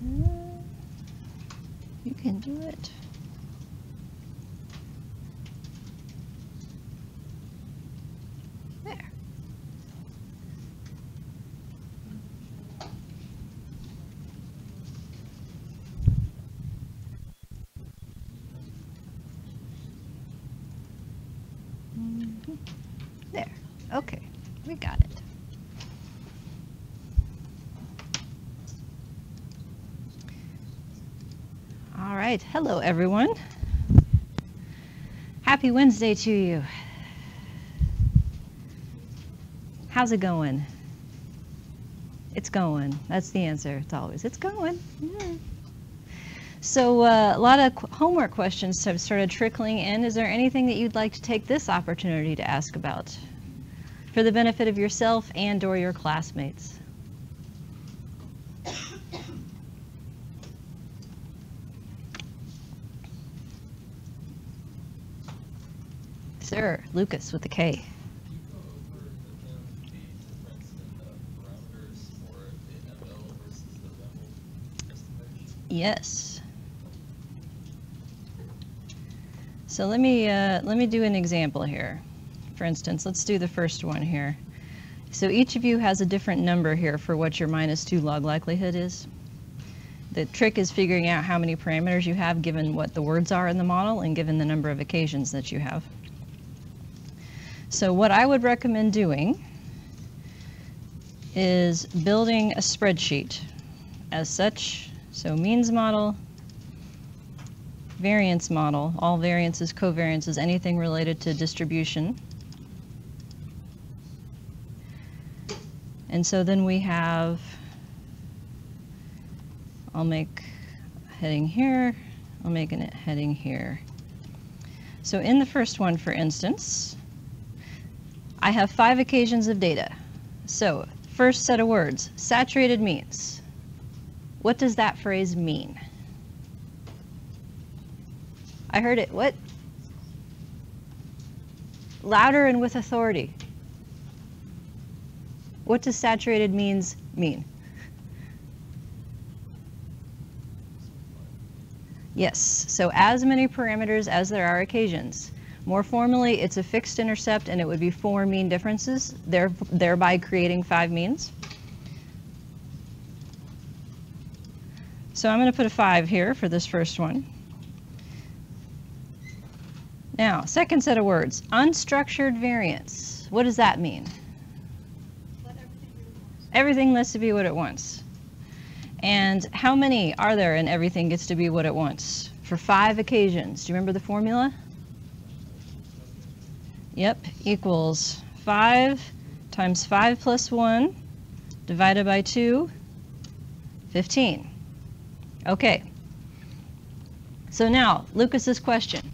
You can do it. There. There. Okay, we got it. All right, hello everyone. Happy Wednesday to you. How's it going? It's going. That's the answer. It's always, it's going. Yeah. So a lot of homework questions have started trickling in. Is there anything that you'd like to take this opportunity to ask about for the benefit of yourself and or your classmates? Sir, Lucas with the K. Yes. So let me do an example here. For instance, let's do the first one here. So each of you has a different number here for what your -2 log likelihood is. The trick is figuring out how many parameters you have given what the words are in the model and given the number of occasions that you have. So what I would recommend doing is building a spreadsheet as such. So means model, variance model, all variances, covariances, anything related to distribution. And so then we have, I'll make a heading here, I'll make a heading here. So in the first one, for instance, I have 5 occasions of data. So first set of words, saturated means. What does that phrase mean? I heard it, what? Louder and with authority. What does saturated means mean? Yes, so as many parameters as there are occasions. More formally, it's a fixed intercept and it would be 4 mean differences, thereby creating 5 means. So I'm going to put a 5 here for this first one. Now, second set of words, unstructured variance. What does that mean? Let everything be what it wants. Everything lets to be what it wants. And how many are there in everything gets to be what it wants? For 5 occasions. Do you remember the formula? Yep, equals 5 times 5 plus 1 divided by 2, 15. Okay. So now, Lucas's question.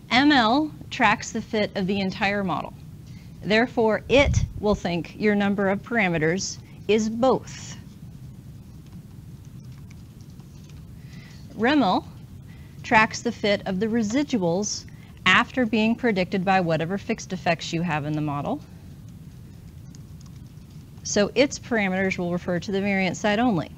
ML tracks the fit of the entire model. Therefore, it will think your number of parameters is both. REML tracks the fit of the residuals after being predicted by whatever fixed effects you have in the model. So its parameters will refer to the variance side only.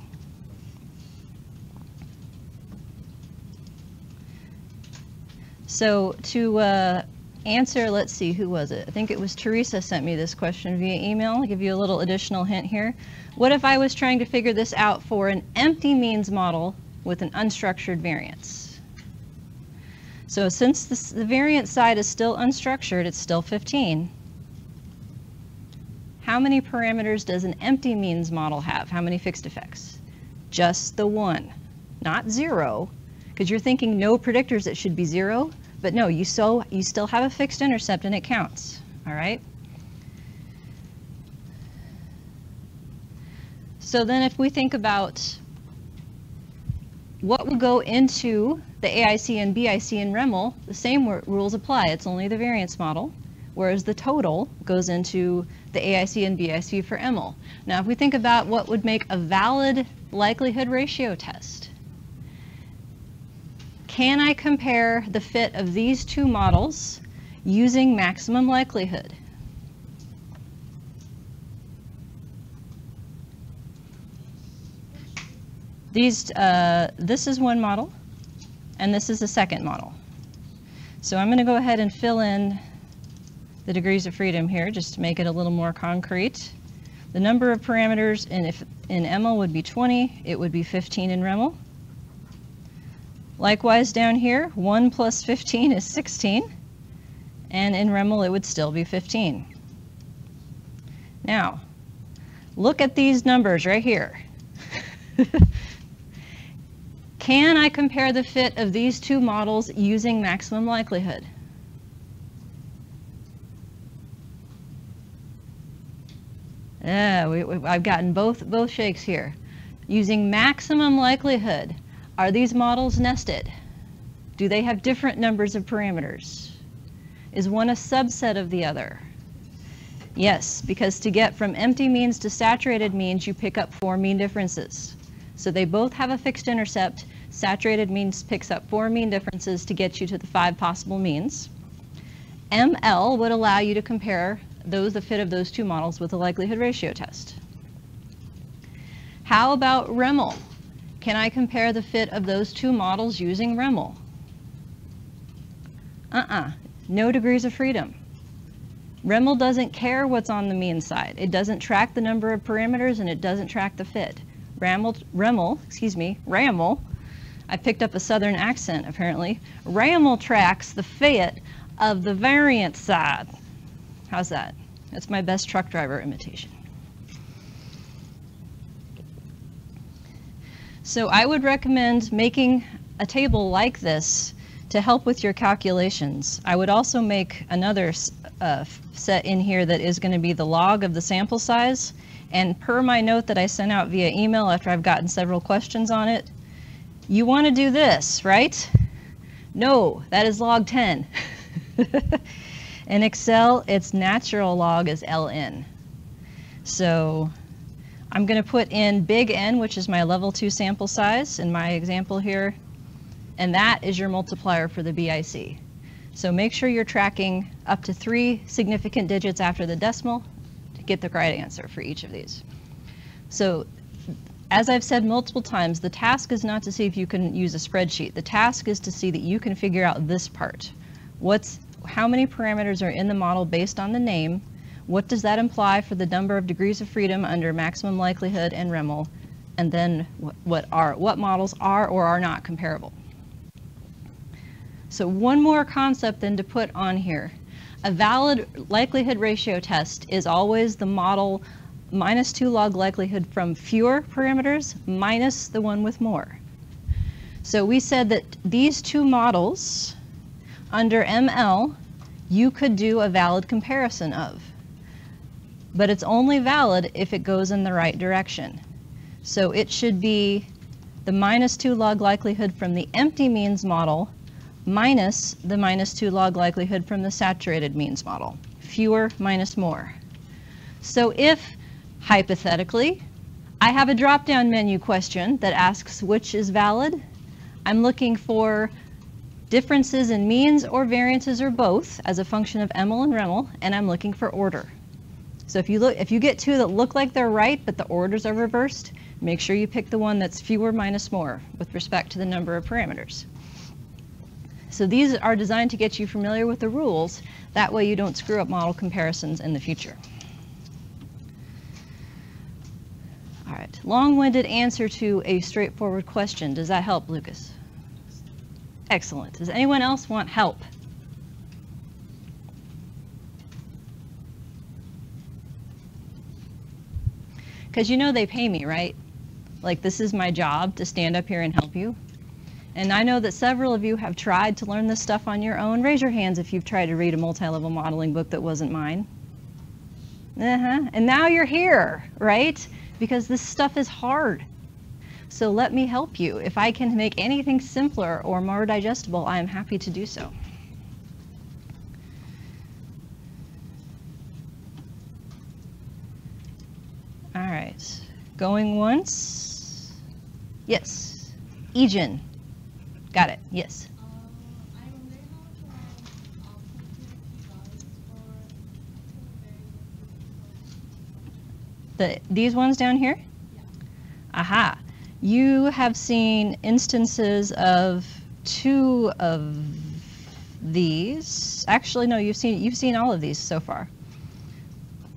So to answer, let's see, who was it? I think it was Teresa sent me this question via email. I'll give you a little additional hint here. What if I was trying to figure this out for an empty means model with an unstructured variance? So since the variance side is still unstructured, it's still 15. How many parameters does an empty means model have? How many fixed effects? Just the 1, not 0, because you're thinking no predictors, that should be 0. But no, you still have a fixed intercept and it counts, all right? So then if we think about what would go into the AIC and BIC and REML, the same rules apply. It's only the variance model, whereas the total goes into the AIC and BIC for ML. Now if we think about what would make a valid likelihood ratio test, can I compare the fit of these 2 models using maximum likelihood? This is one model, and this is the second model. So I'm going to go ahead and fill in the degrees of freedom here just to make it a little more concrete. The number of parameters in ML would be 20, it would be 15 in REML. Likewise down here, 1 plus 15 is 16, and in REML it would still be 15. Now, look at these numbers right here. Can I compare the fit of these two models using maximum likelihood? I've gotten both shakes here. Using maximum likelihood, are these models nested? Do they have different numbers of parameters? Is one a subset of the other? Yes, because to get from empty means to saturated means, you pick up 4 mean differences. So they both have a fixed intercept. Saturated means picks up 4 mean differences to get you to the 5 possible means. ML would allow you to compare the fit of those two models with a likelihood ratio test. How about REML? Can I compare the fit of those two models using REML? No degrees of freedom. REML doesn't care what's on the mean side. It doesn't track the number of parameters and it doesn't track the fit. REML, I picked up a southern accent apparently. REML tracks the fit of the variance side. How's that? That's my best truck driver imitation. So I would recommend making a table like this to help with your calculations. I would also make another set in here that is going to be the log of the sample size. And per my note that I sent out via email after I've gotten several questions on it, you want to do this, right? No, that is log 10. In Excel, its natural log is ln. So I'm going to put in big N, which is my level 2 sample size in my example here, and that is your multiplier for the BIC. So make sure you're tracking up to 3 significant digits after the decimal to get the right answer for each of these. So as I've said multiple times, the task is not to see if you can use a spreadsheet. The task is to see that you can figure out this part. How many parameters are in the model based on the name? What does that imply for the number of degrees of freedom under maximum likelihood and REML? And then what models are or are not comparable? So one more concept then to put on here. A valid likelihood ratio test is always the model minus 2 log likelihood from fewer parameters minus the one with more. So we said that these two models under ML, you could do a valid comparison of. But it's only valid if it goes in the right direction. So it should be the minus 2 log likelihood from the empty means model minus the minus 2 log likelihood from the saturated means model. Fewer minus more. So if, hypothetically, I have a drop-down menu question that asks which is valid, I'm looking for differences in means or variances or both as a function of ML and REML, and I'm looking for order. So if you get two that look like they're right but the orders are reversed, make sure you pick the one that's fewer minus more with respect to the number of parameters. So these are designed to get you familiar with the rules. That way you don't screw up model comparisons in the future. All right, long-winded answer to a straightforward question. Does that help, Lucas? Excellent. Does anyone else want help? Because you know they pay me, right? Like this is my job to stand up here and help you. And I know that several of you have tried to learn this stuff on your own. Raise your hands if you've tried to read a multi-level modeling book that wasn't mine. And now you're here, right? Because this stuff is hard. So let me help you. If I can make anything simpler or more digestible, I am happy to do so. All right, going once. Yes, Ejin. Got it, yes. I wonder how to These ones down here? Yeah. Aha. You have seen instances of 2 of these. Actually, no, you've seen all of these so far.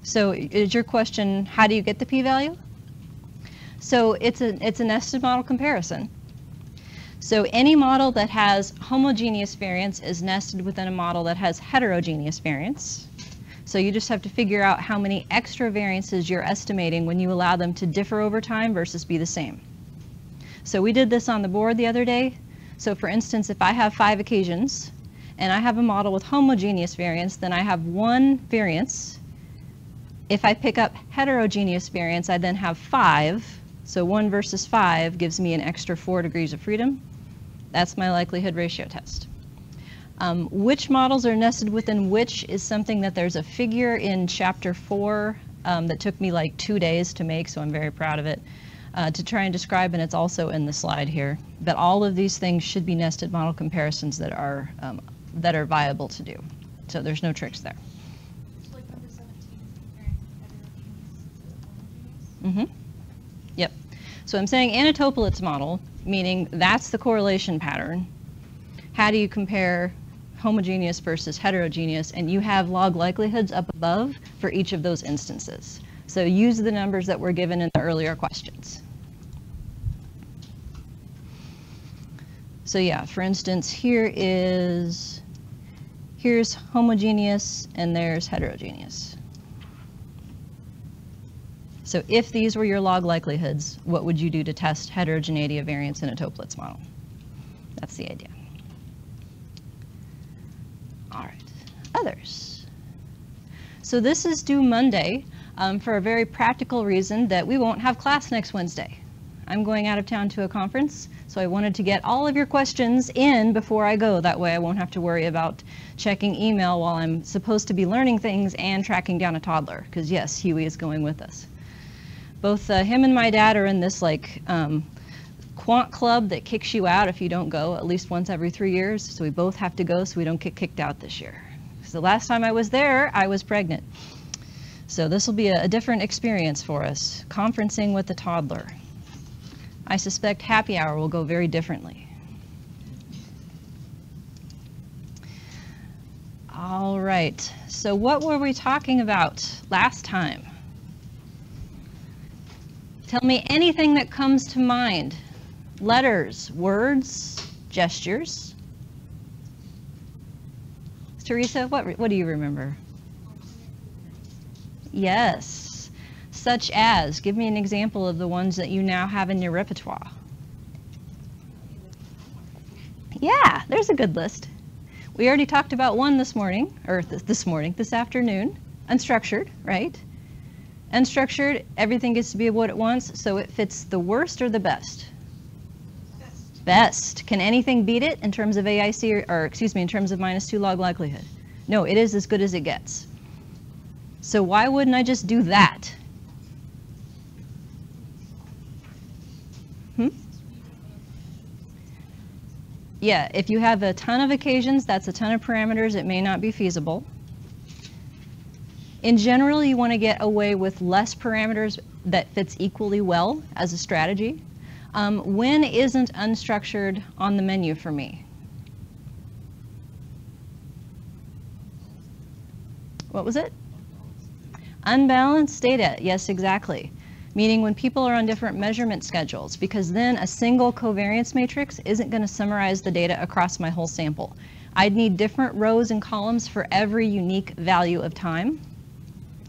So is your question, how do you get the p-value? So it's a nested model comparison. So any model that has homogeneous variance is nested within a model that has heterogeneous variance. So you just have to figure out how many extra variances you're estimating when you allow them to differ over time versus be the same. So we did this on the board the other day. So for instance, if I have 5 occasions and I have a model with homogeneous variance, then I have 1 variance. If I pick up heterogeneous variance, I then have 5. So 1 versus 5 gives me an extra 4 degrees of freedom. That's my likelihood ratio test. Which models are nested within which is something that there's a figure in chapter 4 that took me like 2 days to make, so I'm very proud of it, to try and describe, and it's also in the slide here. But all of these things should be nested model comparisons that are viable to do. So there's no tricks there. So like number 17 is comparing heterogeneous to homogeneous? Yep. So I'm saying Anatopolis model, meaning that's the correlation pattern. How do you compare homogeneous versus heterogeneous? And you have log likelihoods up above for each of those instances. So use the numbers that were given in the earlier questions. So yeah, for instance, here's homogeneous and there's heterogeneous. So if these were your log likelihoods, what would you do to test heterogeneity of variance in a Toeplitz model? That's the idea. All right, others. So this is due Monday for a very practical reason that we won't have class next Wednesday. I'm going out of town to a conference, so I wanted to get all of your questions in before I go. That way I won't have to worry about checking email while I'm supposed to be learning things and tracking down a toddler, because yes, Huey is going with us. Both him and my dad are in this like quant club that kicks you out if you don't go at least once every 3 years. So we both have to go so we don't get kicked out this year. Because the last time I was there, I was pregnant. So this will be a different experience for us, conferencing with a toddler. I suspect happy hour will go very differently. All right, so what were we talking about last time? Tell me anything that comes to mind. Letters, words, gestures. Teresa, what do you remember? Yes, such as, give me an example of the ones that you now have in your repertoire. Yeah, there's a good list. We already talked about one this morning, or this afternoon, unstructured, right? Unstructured, everything gets to be what it wants, so it fits the worst or the best? Best. Best. Can anything beat it in terms of AIC, or excuse me, in terms of -2 log likelihood? No, it is as good as it gets. So why wouldn't I just do that? Yeah, if you have a ton of occasions, that's a ton of parameters, it may not be feasible. In general, you want to get away with less parameters that fits equally well as a strategy. When isn't unstructured on the menu for me? What was it? Unbalanced data, yes, exactly. Meaning when people are on different measurement schedules, because then a single covariance matrix isn't going to summarize the data across my whole sample. I'd need different rows and columns for every unique value of time.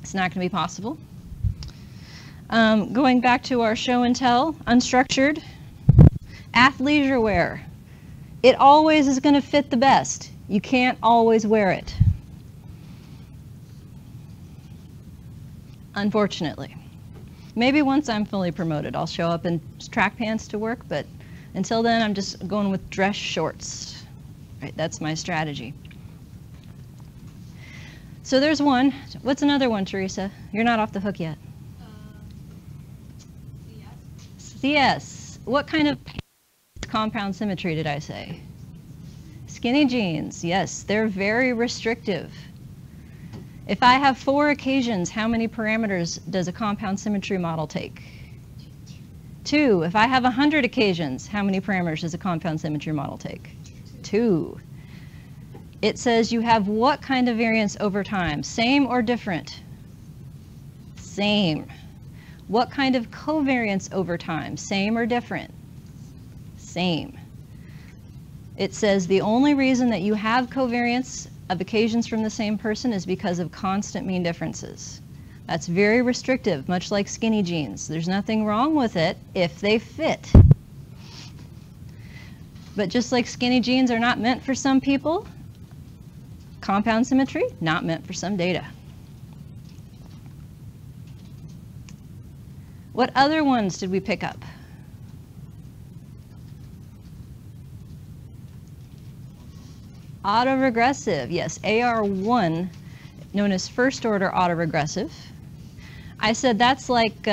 It's not going to be possible. Going back to our show and tell, unstructured, athleisure wear. It always is going to fit the best. You can't always wear it. Unfortunately. Maybe once I'm fully promoted, I'll show up in track pants to work, but until then, I'm just going with dress shorts. Right, that's my strategy. So there's one. What's another one, Teresa? You're not off the hook yet. CS. What kind of compound symmetry did I say? Skinny jeans. Yes, they're very restrictive. If I have 4 occasions, how many parameters does a compound symmetry model take? 2. If I have 100 occasions, how many parameters does a compound symmetry model take? 2. It says you have what kind of variance over time? Same or different? Same. What kind of covariance over time? Same or different? Same. It says the only reason that you have covariance of occasions from the same person is because of constant mean differences. That's very restrictive, much like skinny jeans. There's nothing wrong with it if they fit. But just like skinny jeans are not meant for some people, compound symmetry, not meant for some data. What other ones did we pick up? Autoregressive, yes, AR1, known as first order autoregressive. I said that's like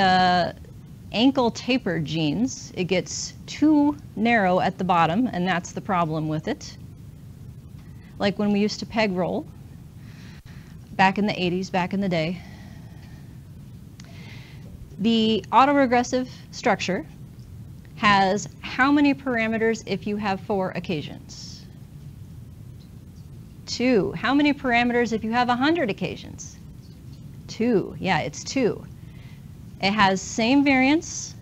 ankle tapered jeans. It gets too narrow at the bottom, and that's the problem with it. Like when we used to peg roll back in the 80s, back in the day. The autoregressive structure has how many parameters if you have 4 occasions? 2. How many parameters if you have 100 occasions? 2. Yeah, it's 2. It has same variance.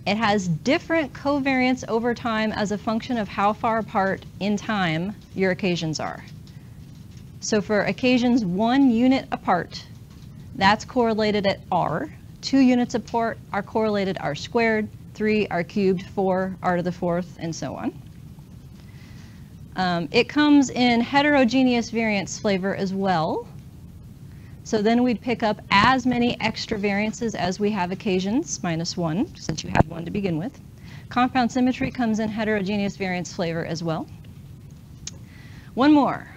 It has different covariance over time as a function of how far apart in time your occasions are. So for occasions 1 unit apart, that's correlated at R. 2 units apart are correlated R squared, 3 R cubed, 4 R to the 4th, and so on. It comes in heterogeneous variance flavor as well. So then we'd pick up as many extra variances as we have occasions, -1, since you had 1 to begin with. Compound symmetry comes in heterogeneous variance flavor as well. One more.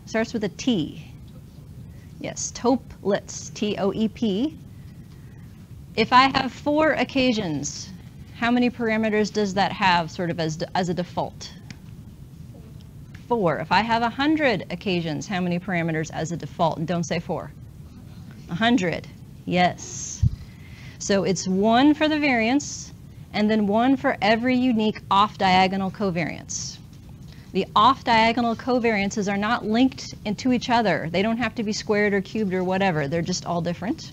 Starts with a T. Yes, toplets, T-O-E-P. If I have 4 occasions, how many parameters does that have sort of as a default? 4. If I have 100 occasions, how many parameters as a default? And don't say 4. 100. Yes. So it's 1 for the variance, and then 1 for every unique off-diagonal covariance. The off-diagonal covariances are not linked into each other. They don't have to be squared or cubed or whatever. They're just all different.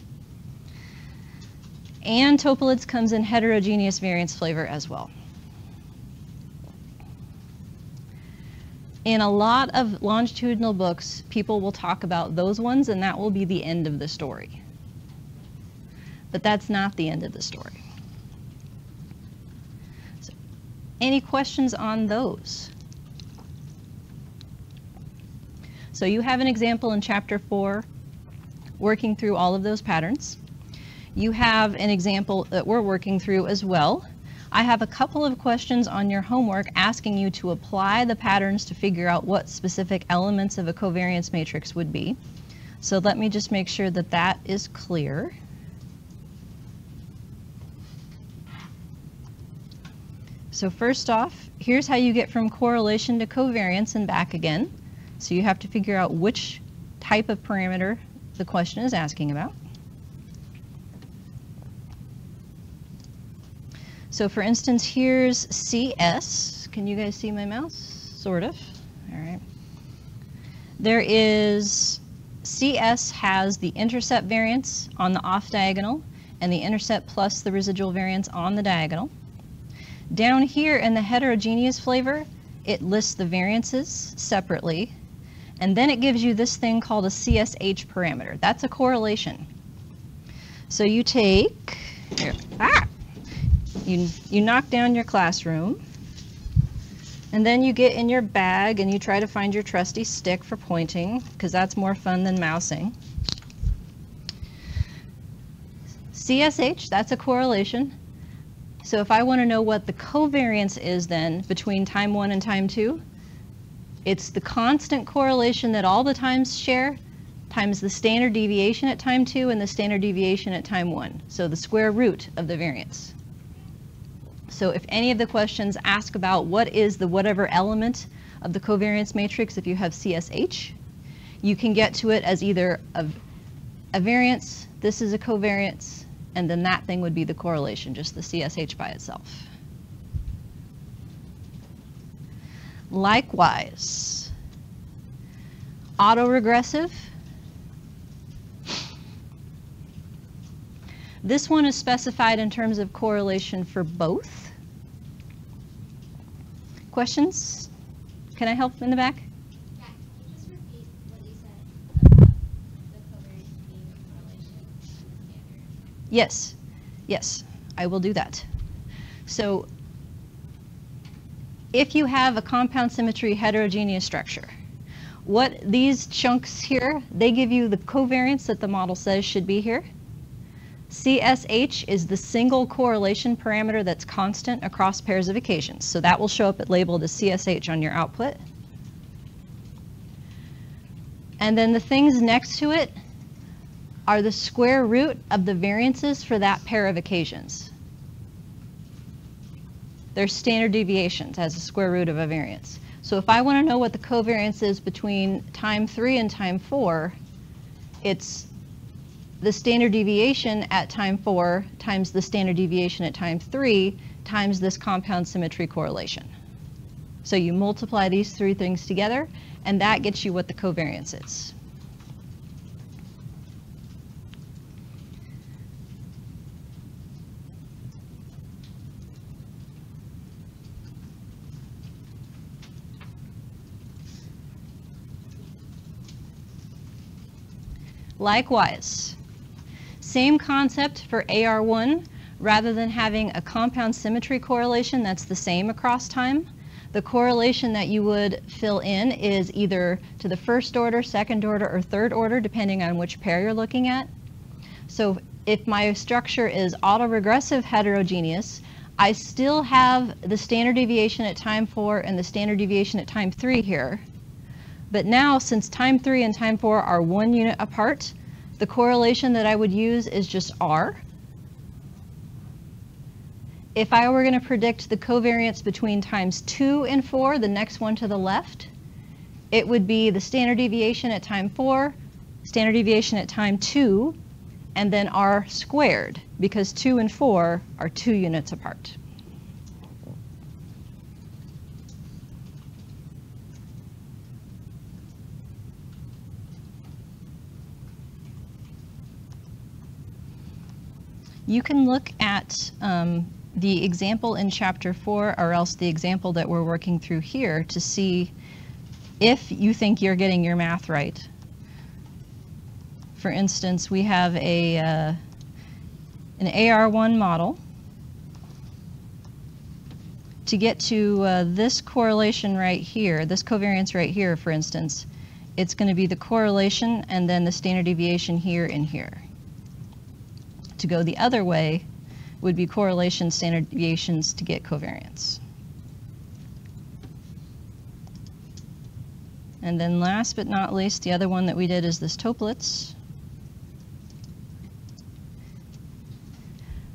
And topolids comes in heterogeneous variance flavor as well. In a lot of longitudinal books, people will talk about those ones, and that will be the end of the story. But that's not the end of the story. So, any questions on those? So you have an example in Chapter 4 working through all of those patterns. You have an example that we're working through as well. I have a couple of questions on your homework asking you to apply the patterns to figure out what specific elements of a covariance matrix would be. So let me just make sure that that is clear. So first off, here's how you get from correlation to covariance and back again. So you have to figure out which type of parameter the question is asking about. So for instance, here's CS. Can you guys see my mouse? Sort of. All right. There is, CS has the intercept variance on the off diagonal and the intercept plus the residual variance on the diagonal. Down here in the heterogeneous flavor, it lists the variances separately, and then it gives you this thing called a CSH parameter. That's a correlation. So you take, here, you knock down your classroom, and then you get in your bag and you try to find your trusty stick for pointing, because that's more fun than mousing. CSH, that's a correlation. So if I want to know what the covariance is then between time 1 and time 2, it's the constant correlation that all the times share times the standard deviation at time 2 and the standard deviation at time 1. So the square root of the variance. So if any of the questions ask about what is the whatever element of the covariance matrix, if you have CSH, you can get to it as either a variance, this is a covariance, and then that thing would be the correlation, just the CSH by itself. Likewise, autoregressive. This one is specified in terms of correlation for both. Questions? Can I help in the back? Yeah, can you just repeat what you said about the covariance being correlation to the standard? Yes, yes, I will do that. So if you have a compound symmetry heterogeneous structure, what these chunks here, they give you the covariance that the model says should be here. CSH is the single correlation parameter that's constant across pairs of occasions. So that will show up labeled as CSH on your output. And then the things next to it are the square root of the variances for that pair of occasions. They're standard deviations as a square root of a variance. So if I want to know what the covariance is between time 3 and time 4, it's the standard deviation at time 4 times the standard deviation at time 3 times this compound symmetry correlation. So you multiply these three things together, and that gets you what the covariance is. Likewise, same concept for AR1. Rather than having a compound symmetry correlation that's the same across time, the correlation that you would fill in is either to the first order, second order, or third order, depending on which pair you're looking at. So if my structure is autoregressive heterogeneous, I still have the standard deviation at time 4 and the standard deviation at time 3 here. But now, since time 3 and time 4 are 1 unit apart, the correlation that I would use is just R. If I were going to predict the covariance between times 2 and 4, the next one to the left, it would be the standard deviation at time 4, standard deviation at time 2, and then R squared, because 2 and 4 are 2 units apart. You can look at the example in Chapter 4, or else the example that we're working through here, to see if you think you're getting your math right. For instance, we have an AR1 model. To get to this correlation right here, this covariance right here, for instance, it's going to be the correlation and then the standard deviation here and here. To go the other way would be correlation, standard deviations to get covariance. And then last but not least, the other one that we did is this Toeplitz.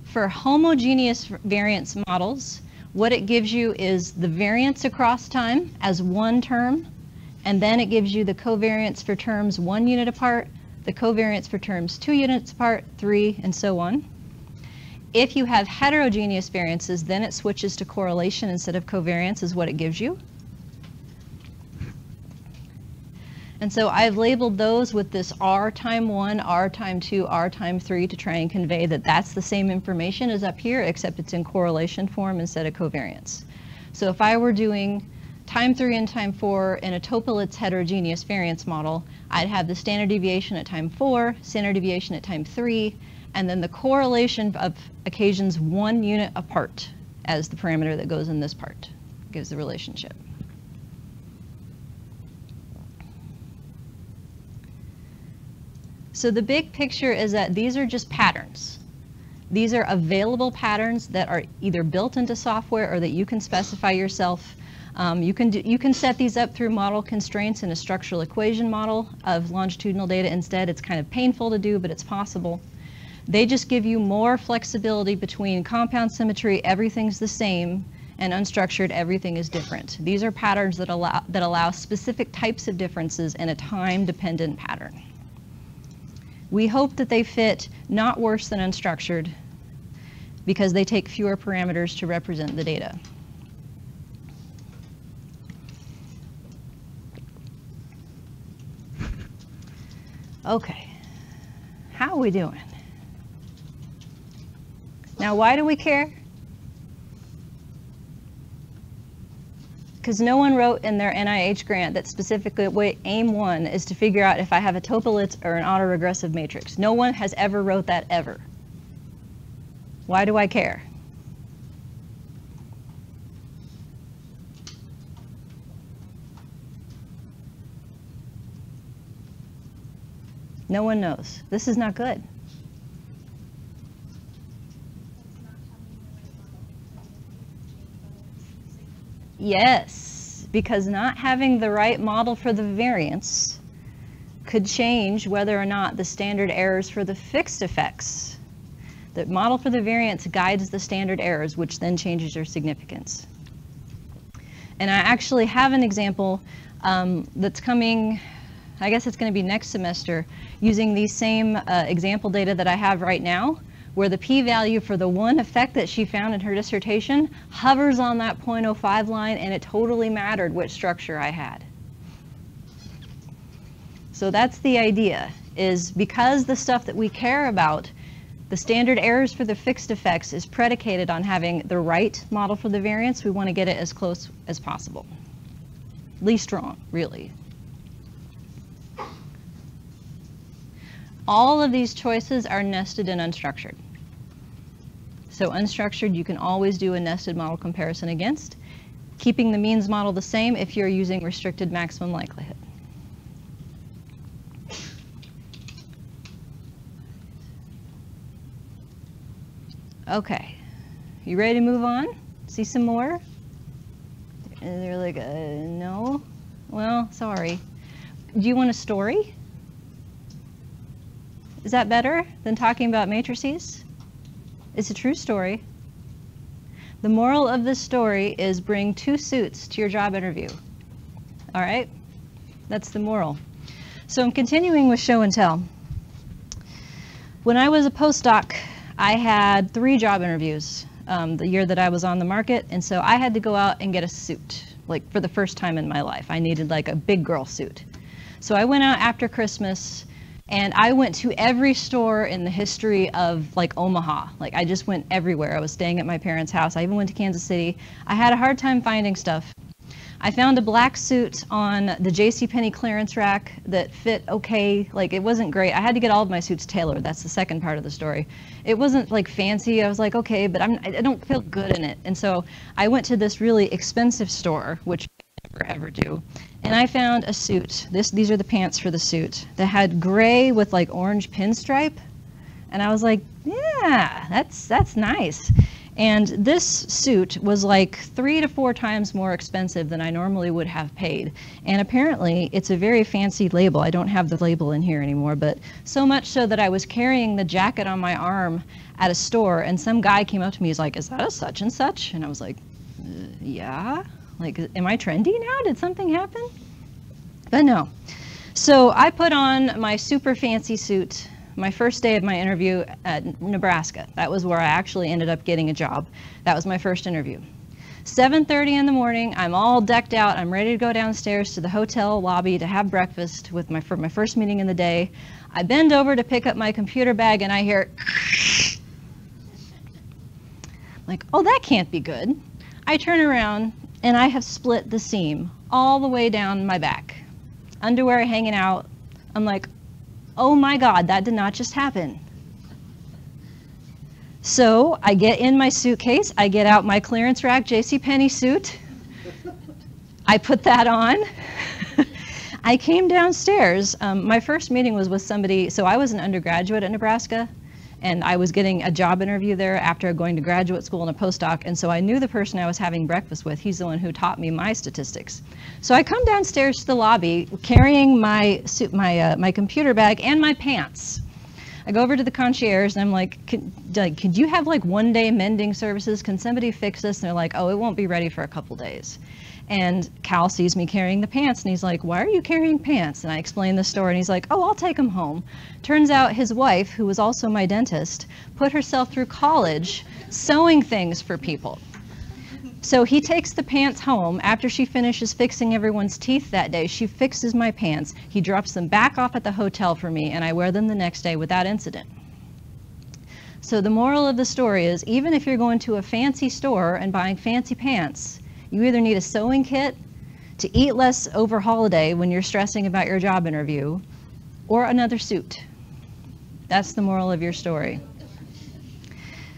For homogeneous variance models, what it gives you is the variance across time as one term, and then it gives you the covariance for terms 1 unit apart, the covariance for terms 2 units apart, 3, and so on. If you have heterogeneous variances, then it switches to correlation instead of covariance is what it gives you. And so I've labeled those with this R time 1, R time 2, R time 3 to try and convey that that's the same information as up here, except it's in correlation form instead of covariance. So if I were doing time 3 and time 4 in a Toeplitz heterogeneous variance model, I'd have the standard deviation at time 4, standard deviation at time 3, and then the correlation of occasions 1 unit apart as the parameter that goes in this part, gives the relationship. So the big picture is that these are just patterns. These are available patterns that are either built into software or that you can specify yourself. You can set these up through model constraints in a structural equation model of longitudinal data instead. It's kind of painful to do, but it's possible. They just give you more flexibility between compound symmetry, everything's the same, and unstructured, everything is different. These are patterns that allow specific types of differences in a time-dependent pattern. We hope that they fit not worse than unstructured because they take fewer parameters to represent the data. Okay, how are we doing? Now, why do we care? Because no one wrote in their NIH grant that specifically aim 1 is to figure out if I have a Topolit or an autoregressive matrix. No one has ever wrote that ever. Why do I care? No one knows. This is not good. Yes, because not having the right model for the variance could change whether or not the standard errors for the fixed effects. The model for the variance guides the standard errors, which then changes your significance. And I actually have an example that's coming, I guess it's going to be next semester, using these same example data that I have right now, where the p-value for the one effect that she found in her dissertation hovers on that 0.05 line, and it totally mattered which structure I had. So that's the idea, is because the stuff that we care about, the standard errors for the fixed effects, is predicated on having the right model for the variance, we want to get it as close as possible. Least wrong, really. All of these choices are nested and unstructured. So unstructured, you can always do a nested model comparison against, keeping the means model the same if you're using restricted maximum likelihood. Okay, you ready to move on? See some more? And they're like, no? Well, sorry. Do you want a story? Is that better than talking about matrices? It's a true story. The moral of this story is bring 2 suits to your job interview. All right? That's the moral. So I'm continuing with show and tell. When I was a postdoc, I had 3 job interviews the year that I was on the market, and so I had to go out and get a suit, like for the first time in my life. I needed like a big girl suit. So I went out after Christmas, and I went to every store in the history of like Omaha. Like I just went everywhere. I was staying at my parents' house. I even went to Kansas City. I had a hard time finding stuff. I found a black suit on the JCPenney clearance rack that fit okay. Like it wasn't great. I had to get all of my suits tailored. That's the second part of the story. It wasn't like fancy. I was like, okay, but I don't feel good in it. And so I went to this really expensive store, which I never ever do. And I found a suit. These are the pants for the suit that had gray with like orange pinstripe. And I was like, yeah, that's nice. And this suit was like 3 to 4 times more expensive than I normally would have paid. And apparently it's a very fancy label. I don't have the label in here anymore, but so much so that I was carrying the jacket on my arm at a store, and some guy came up to me, he's like, is that a such and such? And I was like, yeah. Like, am I trendy now? Did something happen? But no. So I put on my super fancy suit my first day of my interview at Nebraska. That was where I actually ended up getting a job. That was my first interview. 7:30 in the morning, I'm all decked out. I'm ready to go downstairs to the hotel lobby to have breakfast for my first meeting in the day. I bend over to pick up my computer bag and I hear like, oh, that can't be good. I turn around and I have split the seam all the way down my back. Underwear hanging out. I'm like, oh my God, that did not just happen. So I get in my suitcase, I get out my clearance rack JCPenney suit, I put that on. I came downstairs. My first meeting was with somebody, so I was an undergraduate at Nebraska, and I was getting a job interview there after going to graduate school and a postdoc, and so I knew the person I was having breakfast with. He's the one who taught me my statistics. So I come downstairs to the lobby carrying my suit, my computer bag and my pants. I go over to the concierge and I'm like, could you have like 1-day mending services? Can somebody fix this? And they're like, oh, it won't be ready for a couple days. And Cal sees me carrying the pants, and he's like, why are you carrying pants? And I explain the story, and he's like, oh, I'll take them home. Turns out his wife, who was also my dentist, put herself through college sewing things for people. So he takes the pants home. After she finishes fixing everyone's teeth that day, she fixes my pants. He drops them back off at the hotel for me, and I wear them the next day without incident. So the moral of the story is, even if you're going to a fancy store and buying fancy pants, you either need a sewing kit to eat less over holiday when you're stressing about your job interview, or another suit. That's the moral of your story.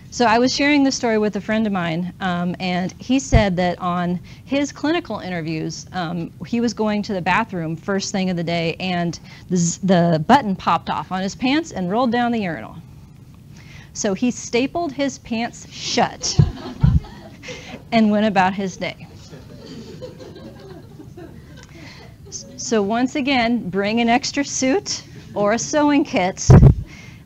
So I was sharing this story with a friend of mine, and he said that on his clinical interviews, he was going to the bathroom first thing of the day, and the button popped off on his pants and rolled down the urinal. So he stapled his pants shut and went about his day. So once again, bring an extra suit or a sewing kit.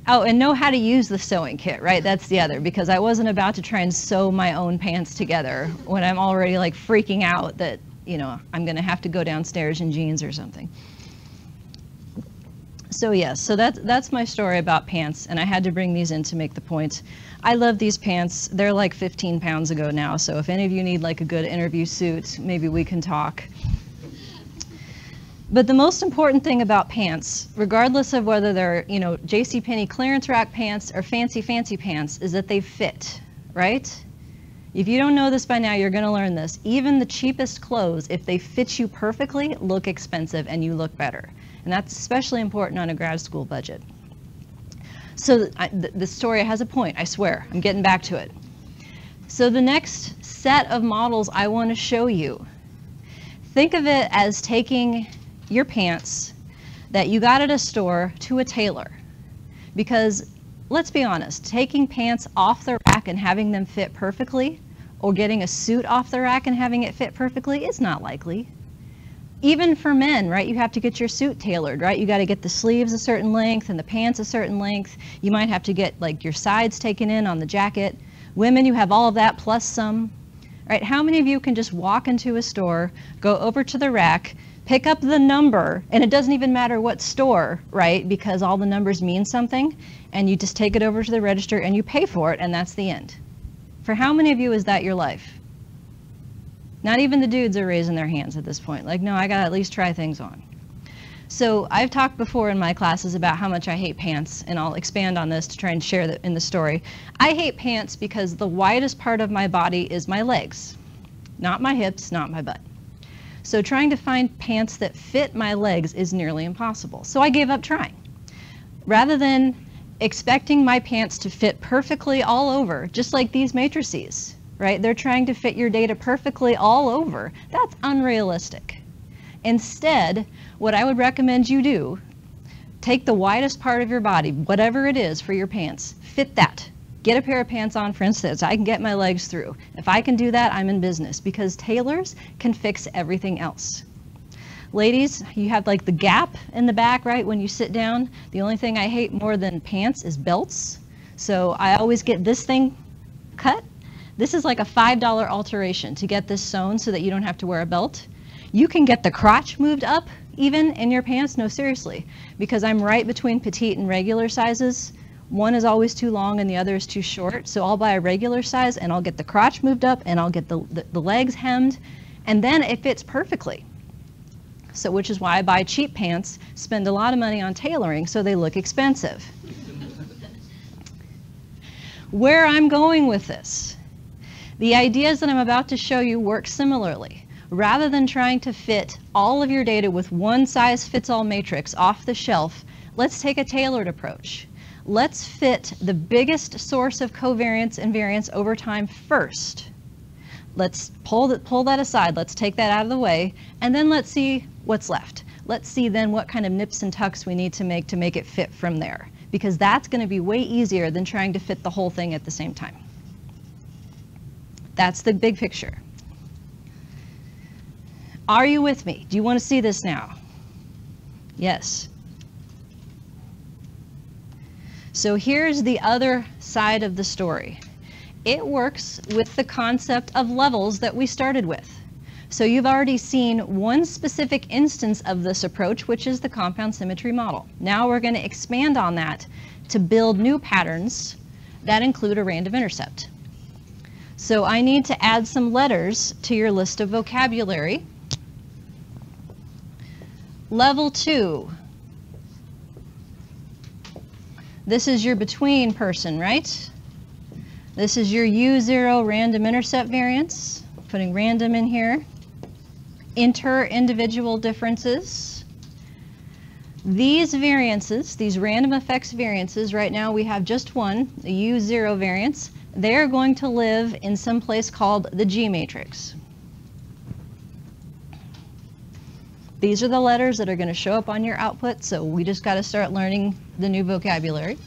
Oh, and know how to use the sewing kit, right? That's the other, because I wasn't about to try and sew my own pants together when I'm already like freaking out that, you know, I'm going to have to go downstairs in jeans or something. So yes, so that's my story about pants, and I had to bring these in to make the point. I love these pants. They're like 15 pounds ago now, so if any of you need like a good interview suit, maybe we can talk. But the most important thing about pants, regardless of whether they're, you know, JCPenney clearance rack pants or fancy pants, is that they fit, right? If you don't know this by now, you're going to learn this. Even the cheapest clothes, if they fit you perfectly, look expensive and you look better. And that's especially important on a grad school budget. So the story has a point, I swear. I'm getting back to it. So the next set of models I want to show you, think of it as taking your pants that you got at a store to a tailor. Because let's be honest, taking pants off the rack and having them fit perfectly, or getting a suit off the rack and having it fit perfectly, is not likely. Even for men, right, you have to get your suit tailored, right? You got to get the sleeves a certain length and the pants a certain length. You might have to get like your sides taken in on the jacket. Women, you have all of that plus some. Right? How many of you can just walk into a store, go over to the rack, pick up the number, and it doesn't even matter what store, right? Because all the numbers mean something, and you just take it over to the register and you pay for it, and that's the end. For how many of you is that your life? Not even the dudes are raising their hands at this point. Like, no, I gotta at least try things on. So I've talked before in my classes about how much I hate pants, and I'll expand on this to try and share that in the story. I hate pants because the widest part of my body is my legs, not my hips, not my butt. So trying to find pants that fit my legs is nearly impossible. So I gave up trying. Rather than expecting my pants to fit perfectly all over, just like these matrices, right? They're trying to fit your data perfectly all over. That's unrealistic. Instead, what I would recommend you do, take the widest part of your body, whatever it is for your pants, fit that. Get a pair of pants on, for instance. I can get my legs through. If I can do that, I'm in business, because tailors can fix everything else. Ladies, you have like the gap in the back, right, when you sit down. The only thing I hate more than pants is belts. So I always get this thing cut. This is like a $5 alteration to get this sewn so that you don't have to wear a belt. You can get the crotch moved up even in your pants. No, seriously, because I'm right between petite and regular sizes. One is always too long and the other is too short. So I'll buy a regular size and I'll get the crotch moved up and I'll get the legs hemmed, and then it fits perfectly. So which is why I buy cheap pants, spend a lot of money on tailoring so they look expensive. Where I'm going with this, the ideas that I'm about to show you work similarly. Rather than trying to fit all of your data with one size fits all matrix off the shelf, let's take a tailored approach. Let's fit the biggest source of covariance and variance over time first. Let's pull that aside, let's take that out of the way, and then let's see what's left. Let's see then what kind of nips and tucks we need to make it fit from there, because that's going to be way easier than trying to fit the whole thing at the same time. That's the big picture. Are you with me? Do you want to see this now? Yes. So here's the other side of the story. It works with the concept of levels that we started with. So you've already seen one specific instance of this approach, which is the compound symmetry model. Now we're going to expand on that to build new patterns that include a random intercept. So I need to add some letters to your list of vocabulary. Level 2. This is your between person, right? This is your U0 random intercept variance. Putting random in here. Inter-individual differences. These variances, these random effects variances, right now we have just one, the U0 variance. They're going to live in some place called the G matrix. These are the letters that are going to show up on your output, so we just got to start learning the new vocabulary.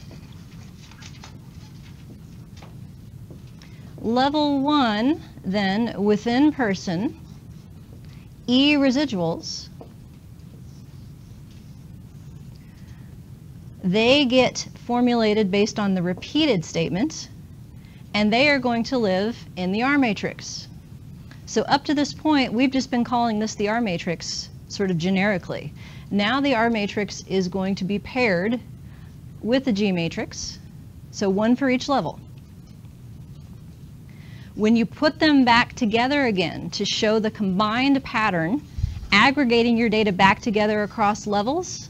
Level 1, then, within person, E residuals, they get formulated based on the repeated statement, and they are going to live in the R matrix. So up to this point, we've just been calling this the R matrix sort of generically. Now the R matrix is going to be paired with the G matrix, so one for each level. When you put them back together again to show the combined pattern, aggregating your data back together across levels,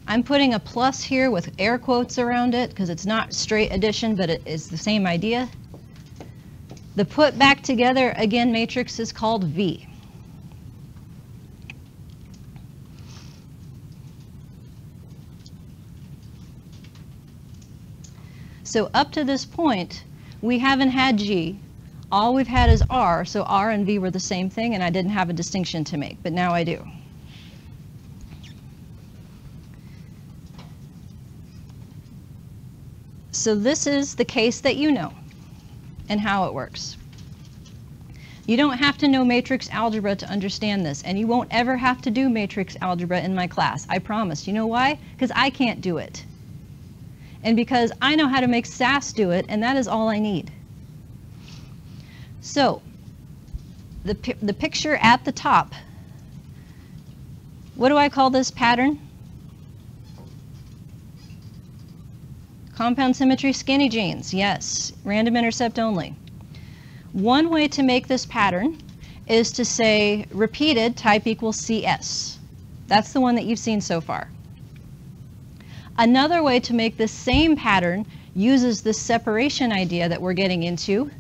I'm putting a plus here with air quotes around it because it's not straight addition, but it is the same idea. The put back together again matrix is called V. So up to this point, we haven't had G. All we've had is R, so R and V were the same thing, and I didn't have a distinction to make, but now I do. So this is the case that you know and how it works. You don't have to know matrix algebra to understand this, and you won't ever have to do matrix algebra in my class, I promise. You know why? Because I can't do it. And because I know how to make SAS do it, and that is all I need. So, the picture at the top, what do I call this pattern? Compound symmetry skinny jeans, yes, random intercept only. One way to make this pattern is to say repeated type equals CS. That's the one that you've seen so far. Another way to make this same pattern uses this separation idea that we're getting into,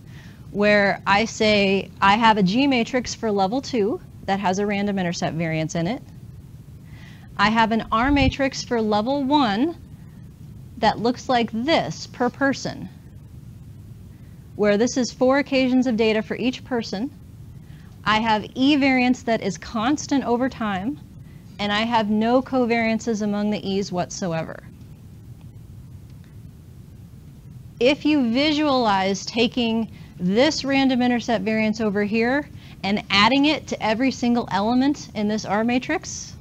where I say I have a G matrix for level 2 that has a random intercept variance in it. I have an R matrix for level 1 that looks like this per person, where this is 4 occasions of data for each person. I have E variance that is constant over time, and I have no covariances among the E's whatsoever. If you visualize taking this random intercept variance over here and adding it to every single element in this R matrix,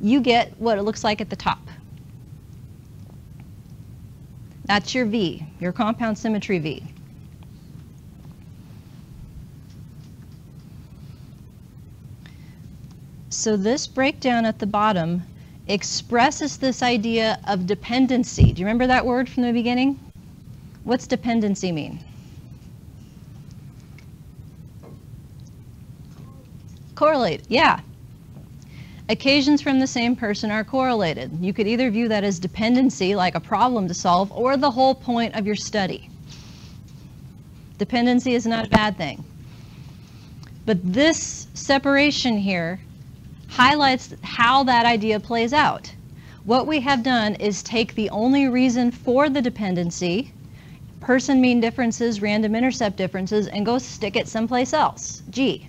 you get what it looks like at the top. That's your V, your compound symmetry V. So this breakdown at the bottom expresses this idea of dependency. Do you remember that word from the beginning? What's dependency mean? Correlate, yeah. Occasions from the same person are correlated. You could either view that as dependency, like a problem to solve, or the whole point of your study. Dependency is not a bad thing. But this separation here highlights how that idea plays out. What we have done is take the only reason for the dependency, person mean differences, random intercept differences, and go stick it someplace else, G.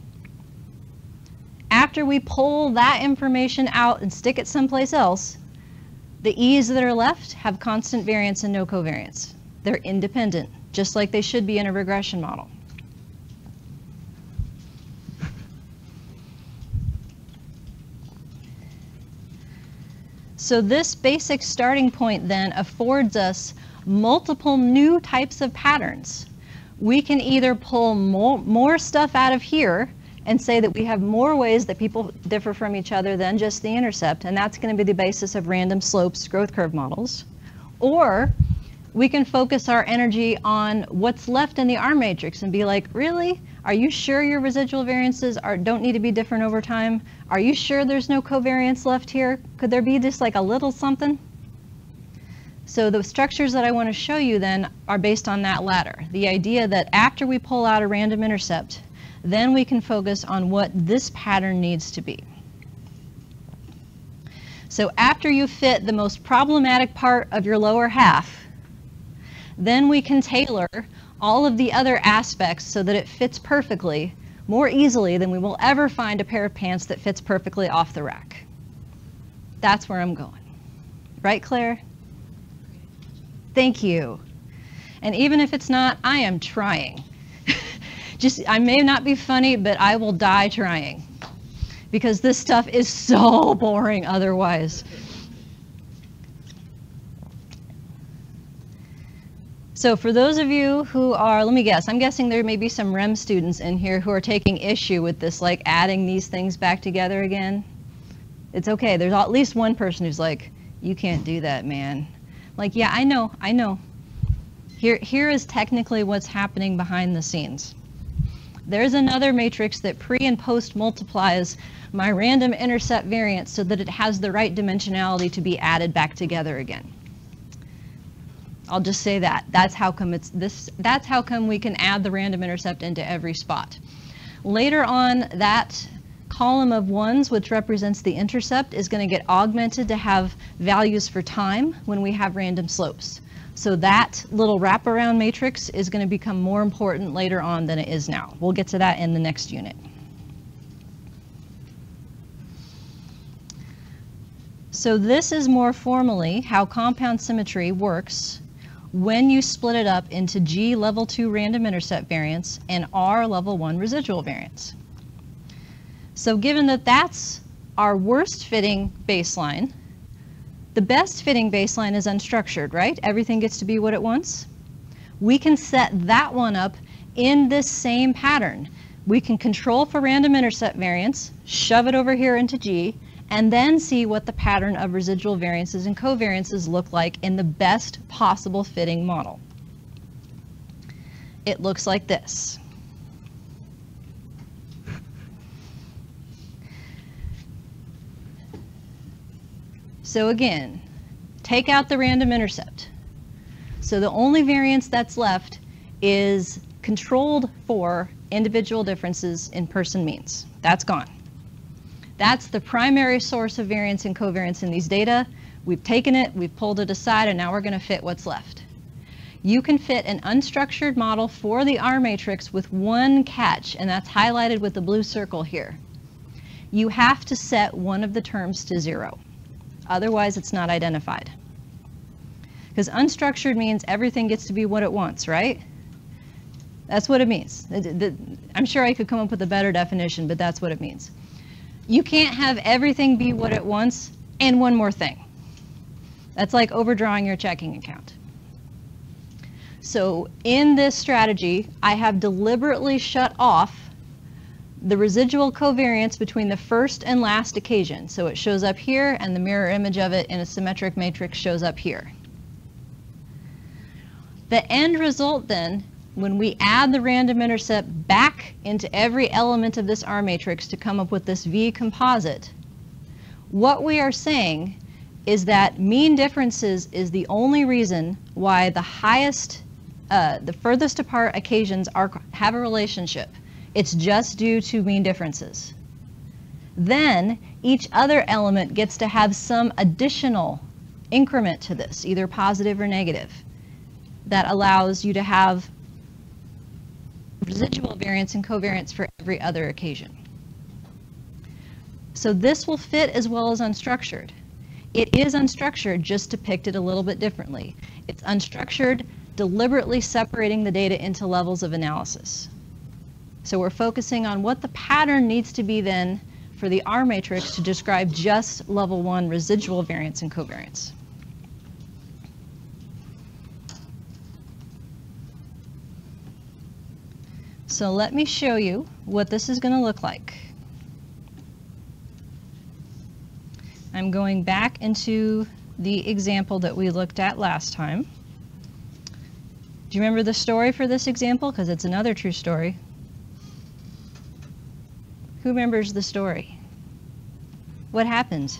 After we pull that information out and stick it someplace else, the E's that are left have constant variance and no covariance. They're independent, just like they should be in a regression model. So this basic starting point then affords us multiple new types of patterns. We can either pull more stuff out of here and say that we have more ways that people differ from each other than just the intercept, and that's going to be the basis of random slopes growth curve models. Or we can focus our energy on what's left in the R matrix and be like, really? Are you sure your residual variances don't need to be different over time? Are you sure there's no covariance left here? Could there be just like a little something? So the structures that I want to show you then are based on that latter. The idea that after we pull out a random intercept, then we can focus on what this pattern needs to be. So after you fit the most problematic part of your lower half, then we can tailor all of the other aspects so that it fits perfectly, more easily than we will ever find a pair of pants that fits perfectly off the rack. That's where I'm going. Right, Claire? Thank you. And even if it's not, I am trying. I may not be funny, but I will die trying, because this stuff is so boring otherwise. So for those of you who are, let me guess, I'm guessing there may be some REM students in here who are taking issue with this, like adding these things back together again. It's okay, there's at least one person who's like, you can't do that, man. Like, yeah, I know. Here is technically what's happening behind the scenes. There's another matrix that pre and post multiplies my random intercept variance so that it has the right dimensionality to be added back together again. I'll just say that. That's how come that's how come we can add the random intercept into every spot. Later on, that column of ones, which represents the intercept, is going to get augmented to have values for time when we have random slopes. So that little wraparound matrix is going to become more important later on than it is now. We'll get to that in the next unit. So this is more formally how compound symmetry works when you split it up into G level 2 random intercept variance and R level 1 residual variance. So given that that's our worst fitting baseline, the best fitting baseline is unstructured, right? Everything gets to be what it wants. We can set that one up in this same pattern. We can control for random intercept variance, shove it over here into G, and then see what the pattern of residual variances and covariances look like in the best possible fitting model. It looks like this. So again, take out the random intercept. So the only variance that's left is controlled for individual differences in person means. That's gone. That's the primary source of variance and covariance in these data. We've taken it, we've pulled it aside, and now we're going to fit what's left. You can fit an unstructured model for the R matrix with one catch, and that's highlighted with the blue circle here. You have to set one of the terms to 0. Otherwise, it's not identified. Because unstructured means everything gets to be what it wants, right? That's what it means. I'm sure I could come up with a better definition, but that's what it means. You can't have everything be what it wants and one more thing. That's like overdrawing your checking account. So in this strategy, I have deliberately shut off the residual covariance between the first and last occasion. So it shows up here, and the mirror image of it in a symmetric matrix shows up here. The end result then, when we add the random intercept back into every element of this R matrix to come up with this V composite, what we are saying is that mean differences is the only reason why the furthest apart occasions have a relationship. It's just due to mean differences. Then each other element gets to have some additional increment to this, either positive or negative, that allows you to have residual variance and covariance for every other occasion. So this will fit as well as unstructured. It is unstructured, just depicted a little bit differently. It's unstructured, deliberately separating the data into levels of analysis. So we're focusing on what the pattern needs to be then for the R matrix to describe just level 1 residual variance and covariance. So let me show you what this is going to look like. I'm going back into the example that we looked at last time. Do you remember the story for this example? Because it's another true story. Who remembers the story? What happened?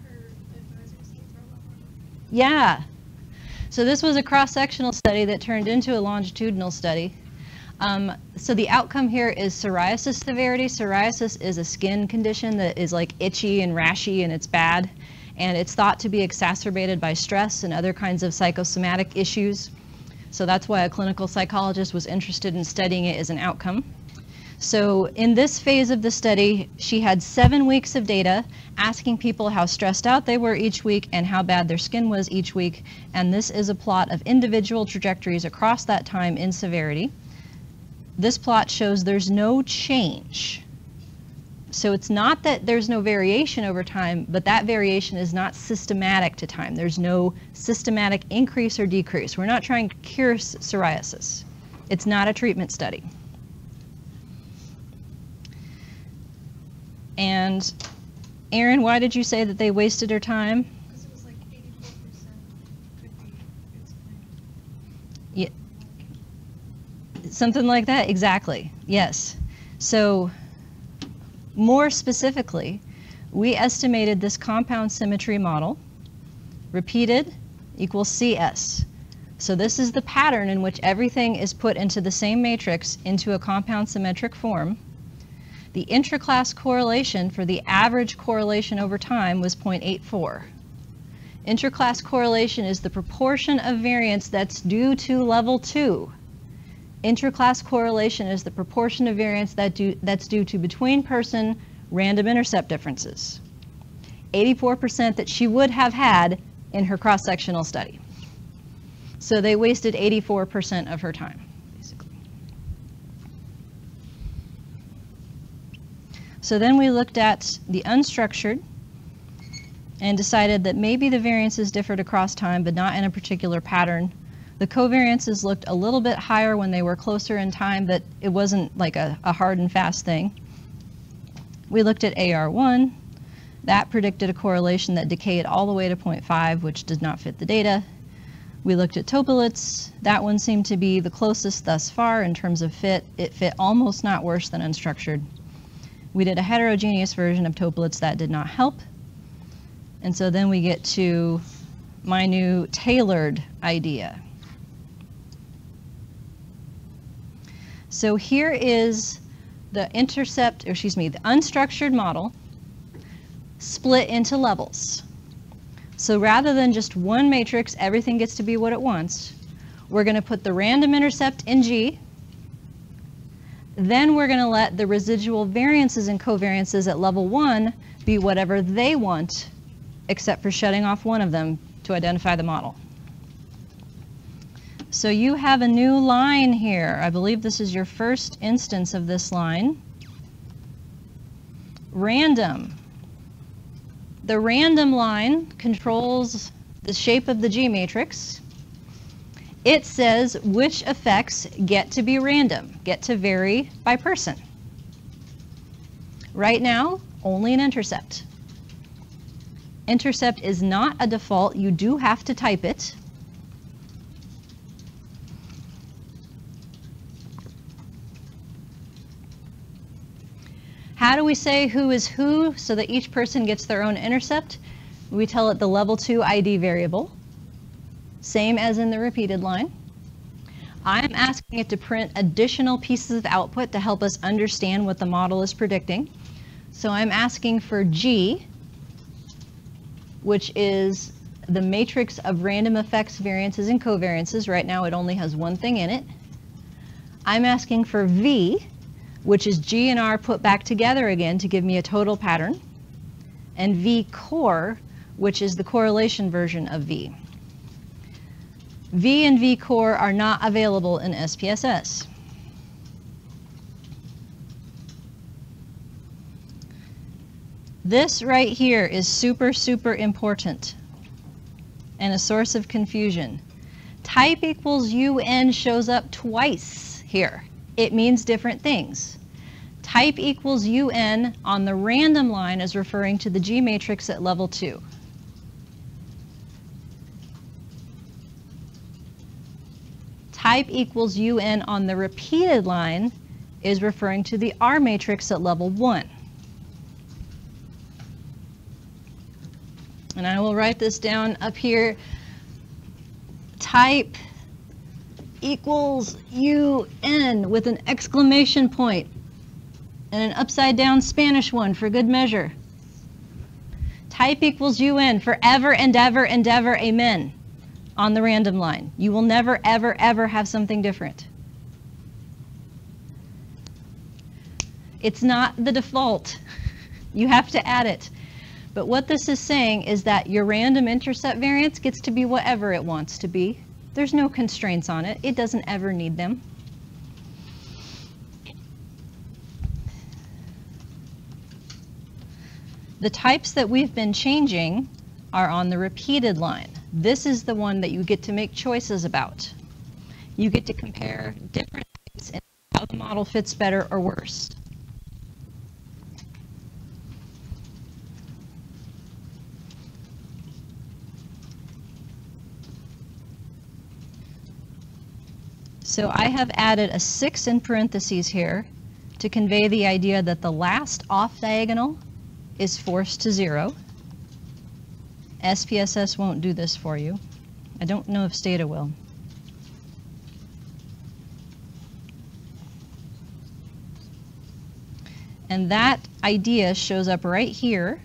Her advisors gave her a lot more. Yeah. So this was a cross-sectional study that turned into a longitudinal study. So the outcome here is psoriasis severity. Psoriasis is a skin condition that is like itchy and rashy, and it's bad. And it's thought to be exacerbated by stress and other kinds of psychosomatic issues. So that's why a clinical psychologist was interested in studying it as an outcome. So in this phase of the study, she had 7 weeks of data asking people how stressed out they were each week and how bad their skin was each week. And this is a plot of individual trajectories across that time in severity. This plot shows there's no change. So it's not that there's no variation over time, but that variation is not systematic to time. There's no systematic increase or decrease. We're not trying to cure psoriasis. It's not a treatment study. And Erin, why did you say that they wasted her time? Because it was like 84% could be explained. Yeah. Something like that, exactly, yes. So more specifically, we estimated this compound symmetry model, repeated equals CS. So this is the pattern in which everything is put into the same matrix into a compound symmetric form. The intraclass correlation for the average correlation over time was 0.84. Intraclass correlation is the proportion of variance that's due to level 2. Interclass correlation is the proportion of variance that's due to between person random intercept differences. 84% that she would have had in her cross-sectional study. So they wasted 84% of her time, basically. So then we looked at the unstructured and decided that maybe the variances differed across time, but not in a particular pattern. The covariances looked a little bit higher when they were closer in time, but it wasn't like a hard and fast thing. We looked at AR1. That predicted a correlation that decayed all the way to 0.5, which did not fit the data. We looked at Topolitz. That one seemed to be the closest thus far in terms of fit. It fit almost not worse than unstructured. We did a heterogeneous version of Topolitz. That did not help. And so then we get to my new tailored idea. So here is the the unstructured model split into levels. So rather than just one matrix, everything gets to be what it wants, we're going to put the random intercept in G. Then we're going to let the residual variances and covariances at level 1 be whatever they want, except for shutting off one of them to identify the model. So you have a new line here. I believe this is your first instance of this line. Random. The random line controls the shape of the G matrix. It says which effects get to be random, get to vary by person. Right now, only an intercept. Intercept is not a default. You do have to type it. How do we say who is who so that each person gets their own intercept? We tell it the level 2 ID variable, same as in the repeated line. I'm asking it to print additional pieces of output to help us understand what the model is predicting. So I'm asking for G, which is the matrix of random effects, variances, and covariances. Right now it only has one thing in it. I'm asking for V, which is G and R put back together again to give me a total pattern, and V core, which is the correlation version of V. V and V core are not available in SPSS. This right here is super, super important and a source of confusion. Type equals UN shows up twice here It means different things. Type equals UN on the random line is referring to the G matrix at level 2. Type equals UN on the repeated line is referring to the R matrix at level 1. And I will write this down up here. Type equals UN with an exclamation point and an upside down Spanish one for good measure. Type equals UN forever and ever and ever, amen, on the random line. You will never, ever, ever have something different. It's not the default. You have to add it. But what this is saying is that your random intercept variance gets to be whatever it wants to be. There's no constraints on it. It doesn't ever need them. The types that we've been changing are on the repeated line. This is the one that you get to make choices about. You get to compare different types and how the model fits better or worse. So I have added a 6 in parentheses here to convey the idea that the last off diagonal is forced to 0. SPSS won't do this for you. I don't know if Stata will. And that idea shows up right here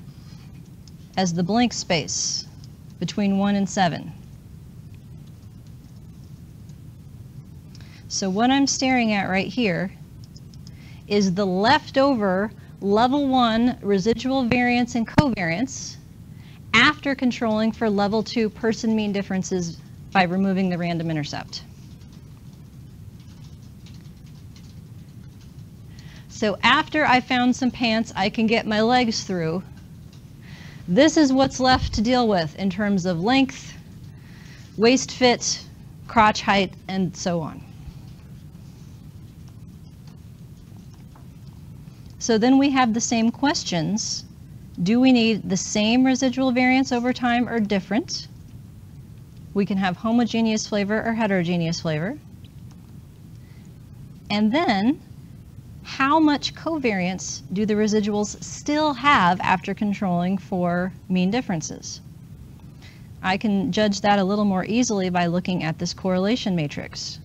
as the blank space between 1 and 7. So what I'm staring at right here is the leftover level 1 residual variance and covariance after controlling for level 2 person mean differences by removing the random intercept. So after I found some pants I can get my legs through, this is what's left to deal with in terms of length, waist fit, crotch height, and so on. So then we have the same questions. Do we need the same residual variance over time or different? We can have homogeneous flavor or heterogeneous flavor. And then, how much covariance do the residuals still have after controlling for mean differences? I can judge that a little more easily by looking at this correlation matrix.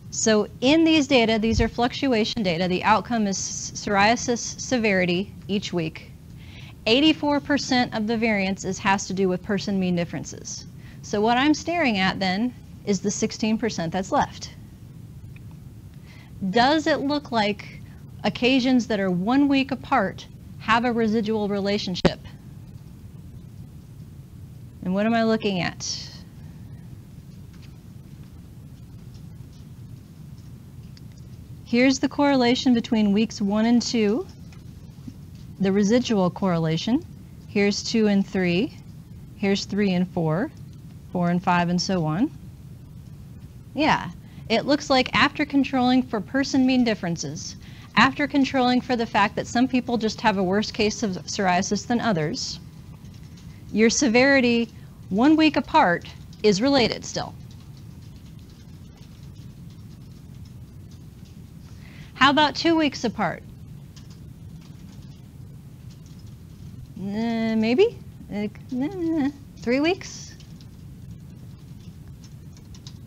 So in these data, these are fluctuation data. The outcome is psoriasis severity each week. 84% of the variance has to do with person mean differences. So what I'm staring at then is the 16% that's left. Does it look like occasions that are 1 week apart have a residual relationship? And what am I looking at? Here's the correlation between weeks 1 and 2, the residual correlation. Here's 2 and 3. Here's 3 and 4, 4 and 5, and so on. Yeah, it looks like after controlling for person mean differences, after controlling for the fact that some people just have a worse case of psoriasis than others, your severity 1 week apart is related still. How about 2 weeks apart? Maybe? 3 weeks?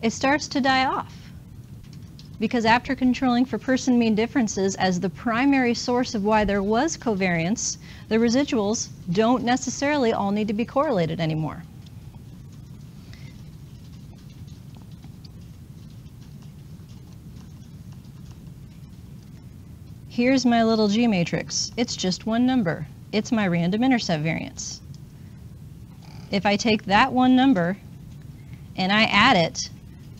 It starts to die off. Because after controlling for person mean differences as the primary source of why there was covariance, the residuals don't necessarily all need to be correlated anymore. Here's my little G matrix. It's just one number. It's my random intercept variance. If I take that one number and I add it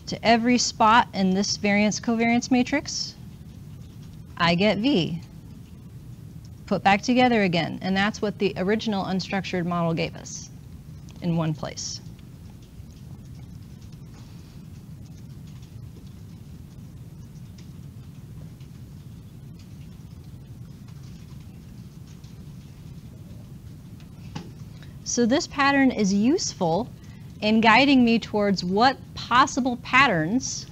to every spot in this variance covariance matrix, I get V. Put back together again, and that's what the original unstructured model gave us in one place. So this pattern is useful in guiding me towards what possible patterns,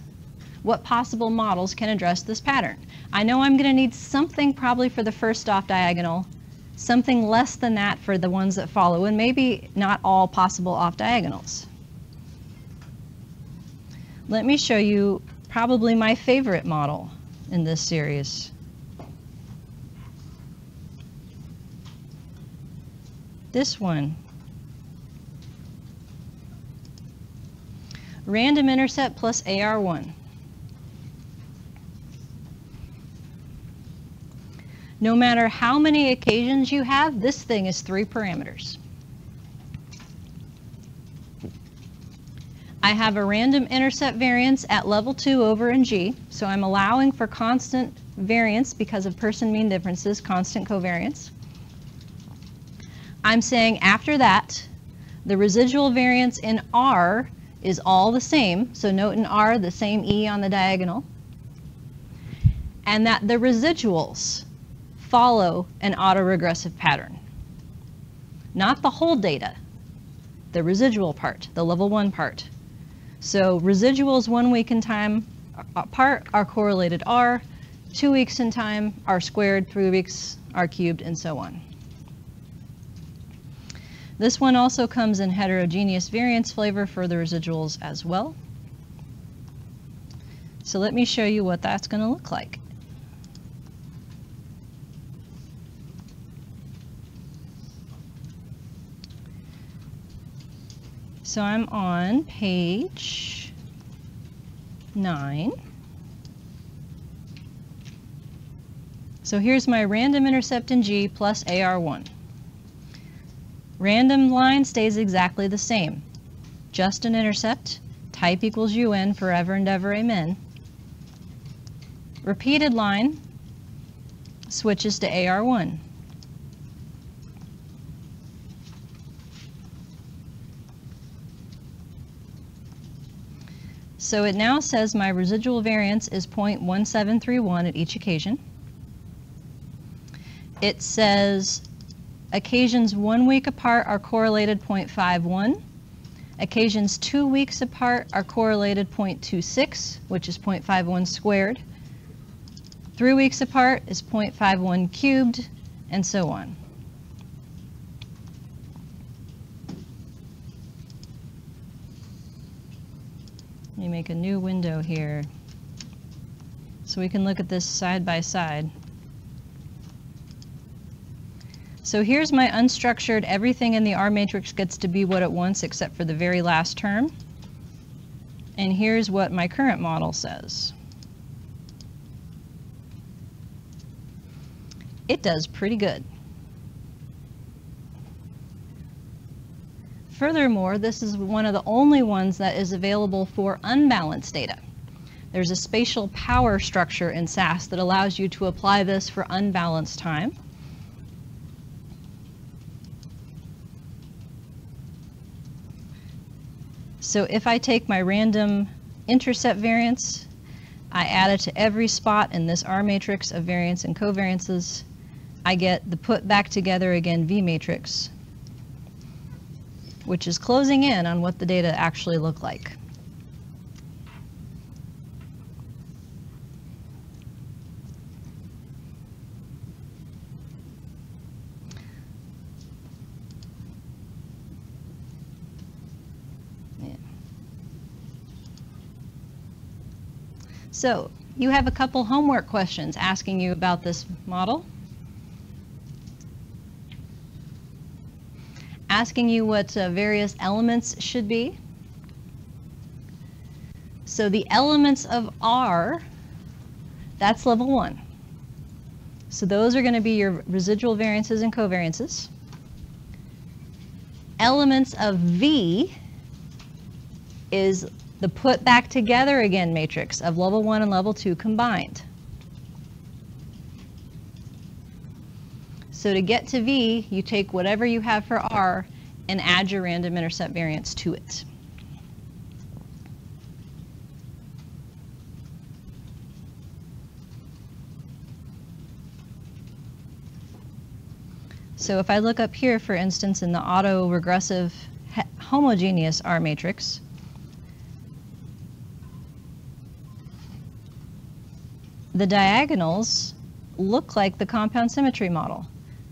what possible models can address this pattern. I know I'm going to need something probably for the first off diagonal, something less than that for the ones that follow, and maybe not all possible off diagonals. Let me show you probably my favorite model in this series. This one. Random intercept plus AR1. No matter how many occasions you have, this thing is 3 parameters. I have a random intercept variance at level 2 over in G, so I'm allowing for constant variance because of person mean differences, constant covariance. I'm saying after that, the residual variance in R is all the same, so note in R the same E on the diagonal, and that the residuals follow an autoregressive pattern. Not the whole data, the residual part, the level 1 part. So residuals 1 week in time apart are correlated R, 2 weeks in time R squared, 3 weeks R cubed, and so on. This one also comes in heterogeneous variance flavor for the residuals as well. So let me show you what that's going to look like. So I'm on page 9. So here's my random intercept in G plus AR1. Random line stays exactly the same. Just an intercept, type equals UN, forever and ever, amen. Repeated line switches to AR1. So it now says my residual variance is 0.1731 at each occasion. It says occasions 1 week apart are correlated 0.51. Occasions 2 weeks apart are correlated 0.26, which is 0.51 squared. 3 weeks apart is 0.51 cubed, and so on. Let me make a new window here so we can look at this side by side. So here's my unstructured, everything in the R matrix gets to be what it wants except for the very last term. And here's what my current model says. It does pretty good. Furthermore, this is one of the only ones that is available for unbalanced data. There's a spatial power structure in SAS that allows you to apply this for unbalanced time. So if I take my random intercept variance, I add it to every spot in this R matrix of variance and covariances, I get the put back together again V matrix, which is closing in on what the data actually look like. So you have a couple homework questions asking you about this model. Asking you what various elements should be. So the elements of R, that's level 1. So those are going to be your residual variances and covariances. Elements of V is the put back together again matrix of level 1 and level 2 combined. So to get to V, you take whatever you have for R and add your random intercept variance to it. So if I look up here, for instance, in the autoregressive homogeneous R matrix, the diagonals look like the compound symmetry model.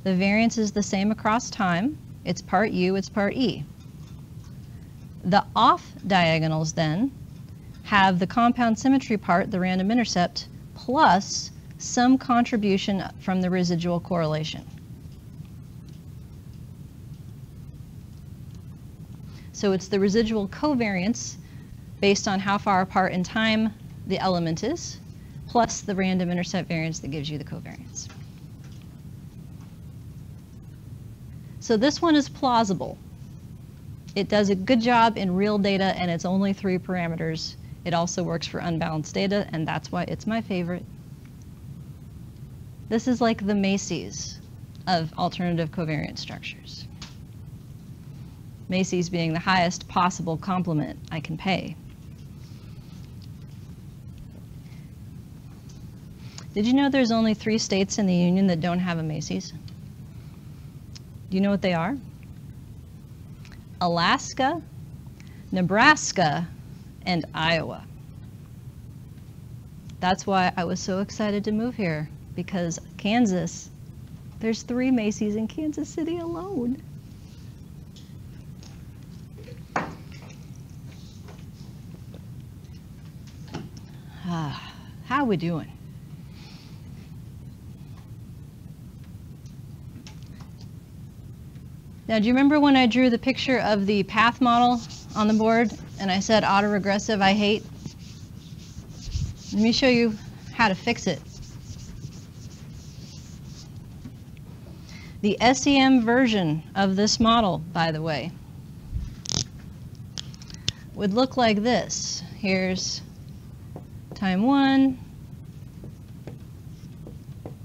The variance is the same across time. It's part U, it's part E. The off diagonals then have the compound symmetry part, the random intercept, plus some contribution from the residual correlation. So it's the residual covariance based on how far apart in time the element is, plus the random intercept variance that gives you the covariance. So this one is plausible. It does a good job in real data, and it's only 3 parameters. It also works for unbalanced data, and that's why it's my favorite. This is like the Macy's of alternative covariance structures. Macy's being the highest possible compliment I can pay. Did you know there's only 3 states in the Union that don't have a Macy's? Do you know what they are? Alaska, Nebraska, and Iowa. That's why I was so excited to move here, because Kansas, there's 3 Macy's in Kansas City alone. How we doing? Now, do you remember when I drew the picture of the path model on the board and I said autoregressive I hate? Let me show you how to fix it. The SEM version of this model, by the way, would look like this. Here's time 1,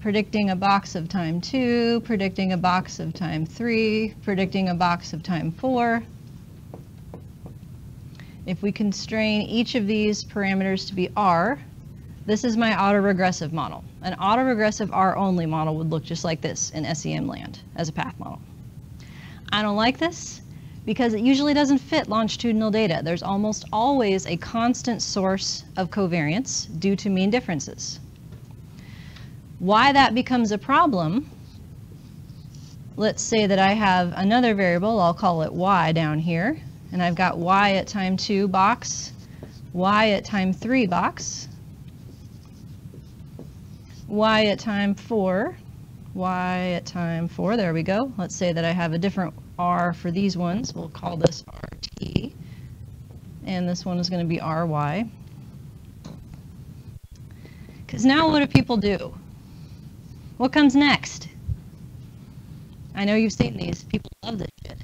predicting a box of time 2, predicting a box of time 3, predicting a box of time 4. If we constrain each of these parameters to be R, this is my autoregressive model. An autoregressive R-only model would look just like this in SEM land as a path model. I don't like this because it usually doesn't fit longitudinal data. There's almost always a constant source of covariance due to mean differences. Why that becomes a problem, let's say that I have another variable, I'll call it y down here, and I've got y at time 2 box, y at time 3 box, y at time 4, y at time 4, there we go. Let's say that I have a different r for these ones. We'll call this rt, and this one is going to be ry. Because now what do people do? What comes next? I know you've seen these. People love this shit.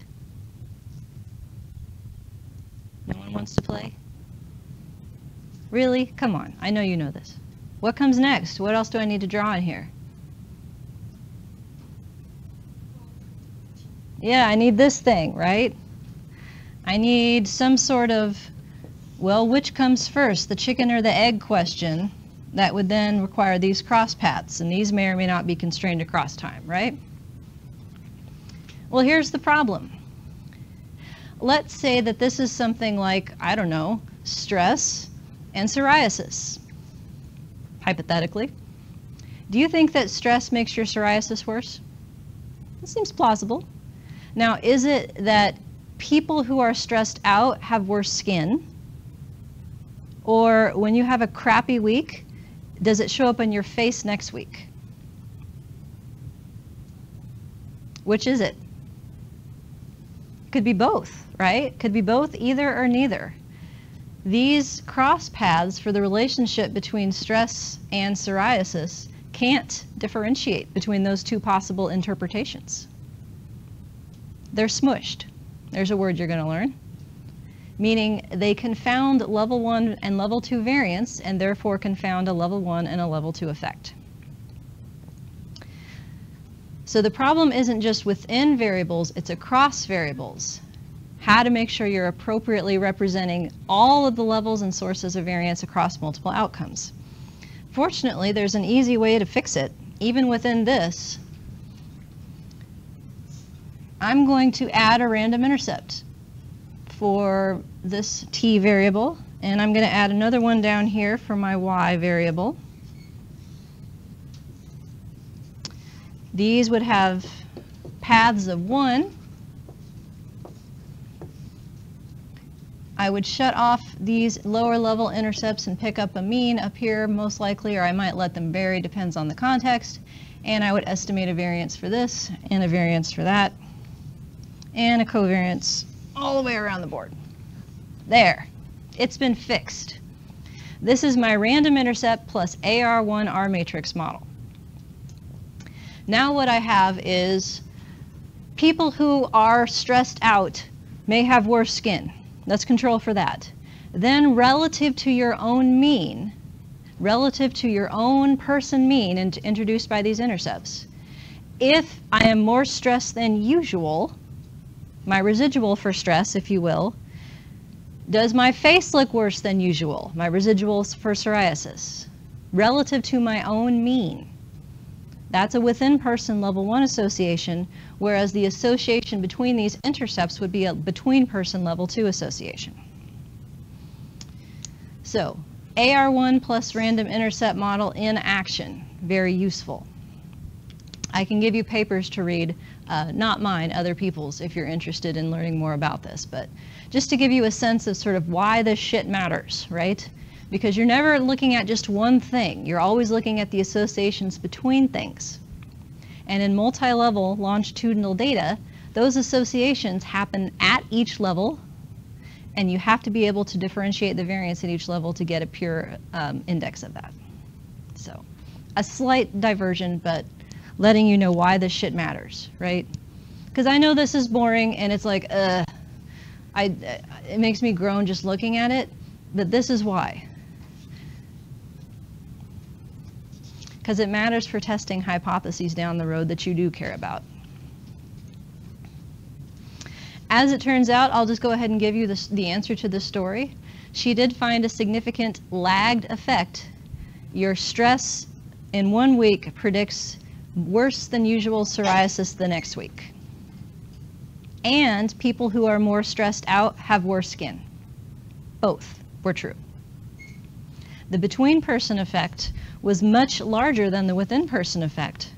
No one wants to play? Really? Come on. I know you know this. What comes next? What else do I need to draw in here? Yeah, I need this thing, right? I need some sort of, well, which comes first, the chicken or the egg question? That would then require these cross paths, and these may or may not be constrained across time, right? Well, here's the problem. Let's say that this is something like, I don't know, stress and psoriasis, hypothetically. Do you think that stress makes your psoriasis worse? It seems plausible. Now, is it that people who are stressed out have worse skin? Or when you have a crappy week, does it show up on your face next week? Which is it? Could be both, right? Could be both, either or neither. These cross paths for the relationship between stress and psoriasis can't differentiate between those 2 possible interpretations. They're smushed. There's a word you're going to learn. Meaning they confound level 1 and level 2 variance and therefore confound a level 1 and a level 2 effect. So the problem isn't just within variables, it's across variables. How to make sure you're appropriately representing all of the levels and sources of variance across multiple outcomes. Fortunately, there's an easy way to fix it, even within this. I'm going to add a random intercept for this t variable, and I'm going to add another one down here for my y variable. These would have paths of 1. I would shut off these lower level intercepts and pick up a mean up here most likely, or I might let them vary, depends on the context. And I would estimate a variance for this and a variance for that and a covariance all the way around the board. There, it's been fixed. This is my random intercept plus AR1 R matrix model. Now what I have is people who are stressed out may have worse skin. Let's control for that. Then relative to your own mean, relative to your own person mean introduced by these intercepts, if I am more stressed than usual, my residual for stress, if you will, does my face look worse than usual? My residuals for psoriasis, relative to my own mean. That's a within person level 1 association, whereas the association between these intercepts would be a between person level 2 association. So, AR1 plus random intercept model in action, very useful. I can give you papers to read, not mine, other people's, if you're interested in learning more about this, but just to give you a sense of sort of why this shit matters, right? Because you're never looking at just one thing. You're always looking at the associations between things. And in multi-level longitudinal data, those associations happen at each level, and you have to be able to differentiate the variance at each level to get a pure index of that. So, a slight diversion, but letting you know why this shit matters, right? Because I know this is boring, and it's like, it makes me groan just looking at it, but this is why. Because it matters for testing hypotheses down the road that you do care about. As it turns out, I'll just go ahead and give you the answer to the story. She did find a significant lagged effect. Your stress in 1 week predicts worse than usual psoriasis the next week. And people who are more stressed out have worse skin. Both were true. The between person effect was much larger than the within person effect,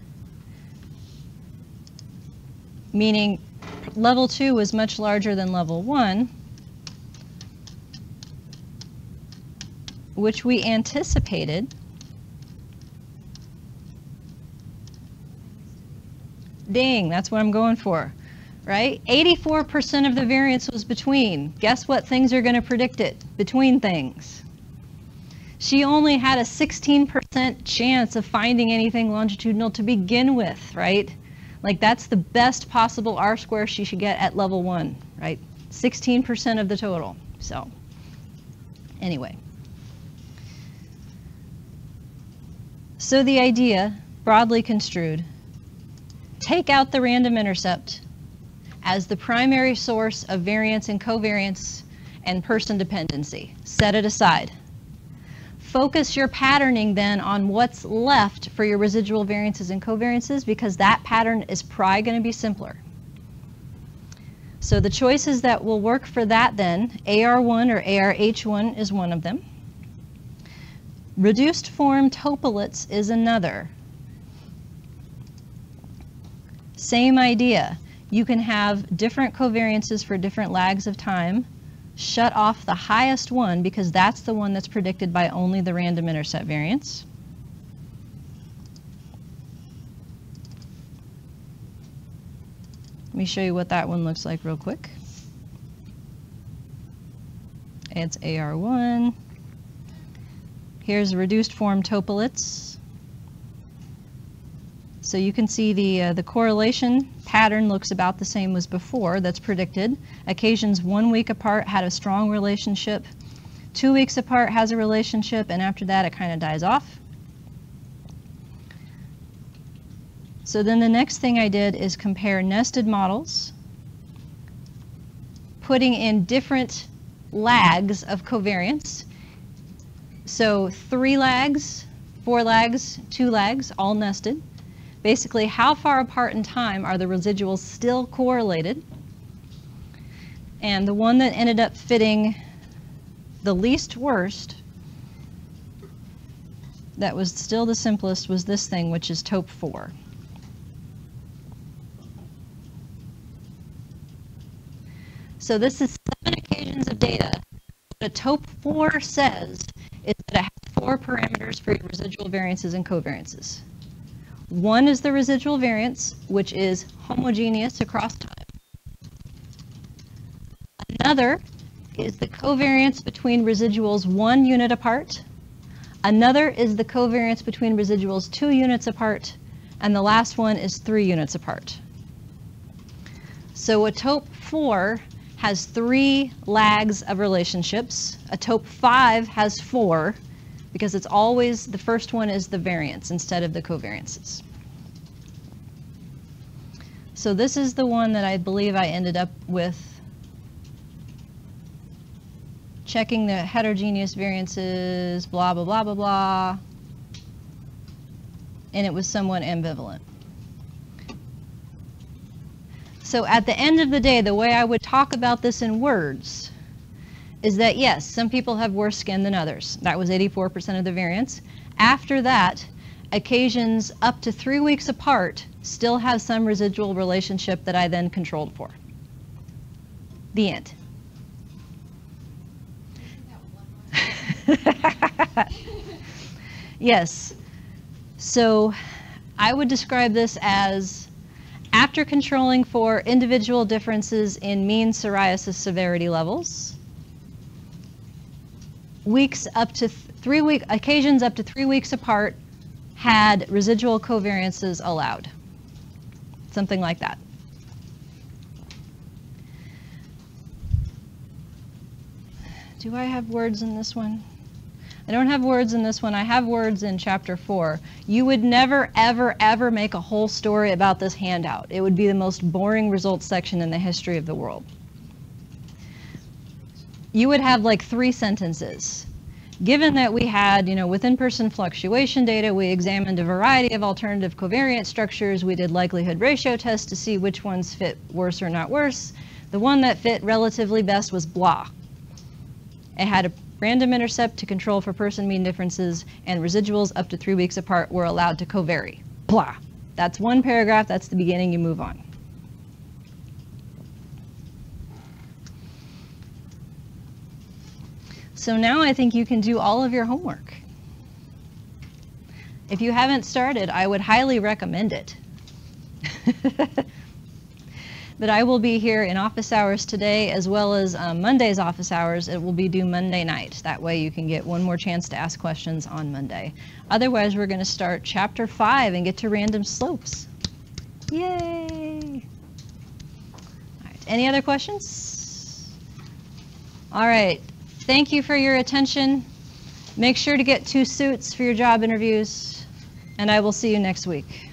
meaning level 2 was much larger than level 1, which we anticipated. Ding, that's what I'm going for, right? 84% of the variance was between. Guess what things are going to predict it? Between things. She only had a 16% chance of finding anything longitudinal to begin with, right? Like that's the best possible R-square she should get at level 1, right? 16% of the total. So, anyway. So the idea, broadly construed, take out the random intercept as the primary source of variance and covariance and person dependency. Set it aside. Focus your patterning then on what's left for your residual variances and covariances, because that pattern is probably going to be simpler. So the choices that will work for that then, AR1 or ARH1 is one of them. Reduced form Topolets is another. Same idea. You can have different covariances for different lags of time. Shut off the highest one because that's the one that's predicted by only the random intercept variance. Let me show you what that one looks like real quick. It's AR1. Here's reduced form Topolets. So you can see the correlation pattern looks about the same as before. That's predicted. Occasions 1 week apart had a strong relationship. 2 weeks apart has a relationship, and after that it kind of dies off. So then the next thing I did is compare nested models, putting in different lags of covariance. So 3 lags, 4 lags, 2 lags, all nested. Basically, how far apart in time are the residuals still correlated? And the one that ended up fitting the least worst, that was still the simplest, was this thing, which is TOPE 4. So this is 7 occasions of data. What a TOPE 4 says is that it has 4 parameters for your residual variances and covariances. One is the residual variance, which is homogeneous across time. Another is the covariance between residuals 1 unit apart. Another is the covariance between residuals 2 units apart. And the last one is 3 units apart. So a TOPE 4 has 3 lags of relationships. A TOPE 5 has 4, because it's always, the first one is the variance instead of the covariances. So this is the one that I believe I ended up with, checking the heterogeneous variances, blah, blah, blah, blah, blah, and it was somewhat ambivalent. So at the end of the day, the way I would talk about this in words is that, yes, some people have worse skin than others. That was 84% of the variance. After that, occasions up to 3 weeks apart still have some residual relationship that I then controlled for. The end. Yes. So I would describe this as, after controlling for individual differences in mean psoriasis severity levels, weeks up to 3 week occasions up to 3 weeks apart had residual covariances allowed. Something like that. Do I have words in this one? I don't have words in this one. I have words in chapter 4. You would never, ever, ever make a whole story about this handout. It would be the most boring results section in the history of the world. You would have like 3 sentences. Given that we had, within-person fluctuation data, we examined a variety of alternative covariance structures. We did likelihood ratio tests to see which ones fit worse or not worse. The one that fit relatively best was blah. It had a random intercept to control for person mean differences, and residuals up to 3 weeks apart were allowed to covary. Blah. That's one paragraph. That's the beginning. You move on. So now I think you can do all of your homework. If you haven't started, I would highly recommend it. But I will be here in office hours today, as well as Monday's office hours. It will be due Monday night. That way you can get one more chance to ask questions on Monday. Otherwise, we're going to start chapter 5 and get to random slopes. Yay! All right. Any other questions? All right. Thank you for your attention. Make sure to get 2 suits for your job interviews, and I will see you next week.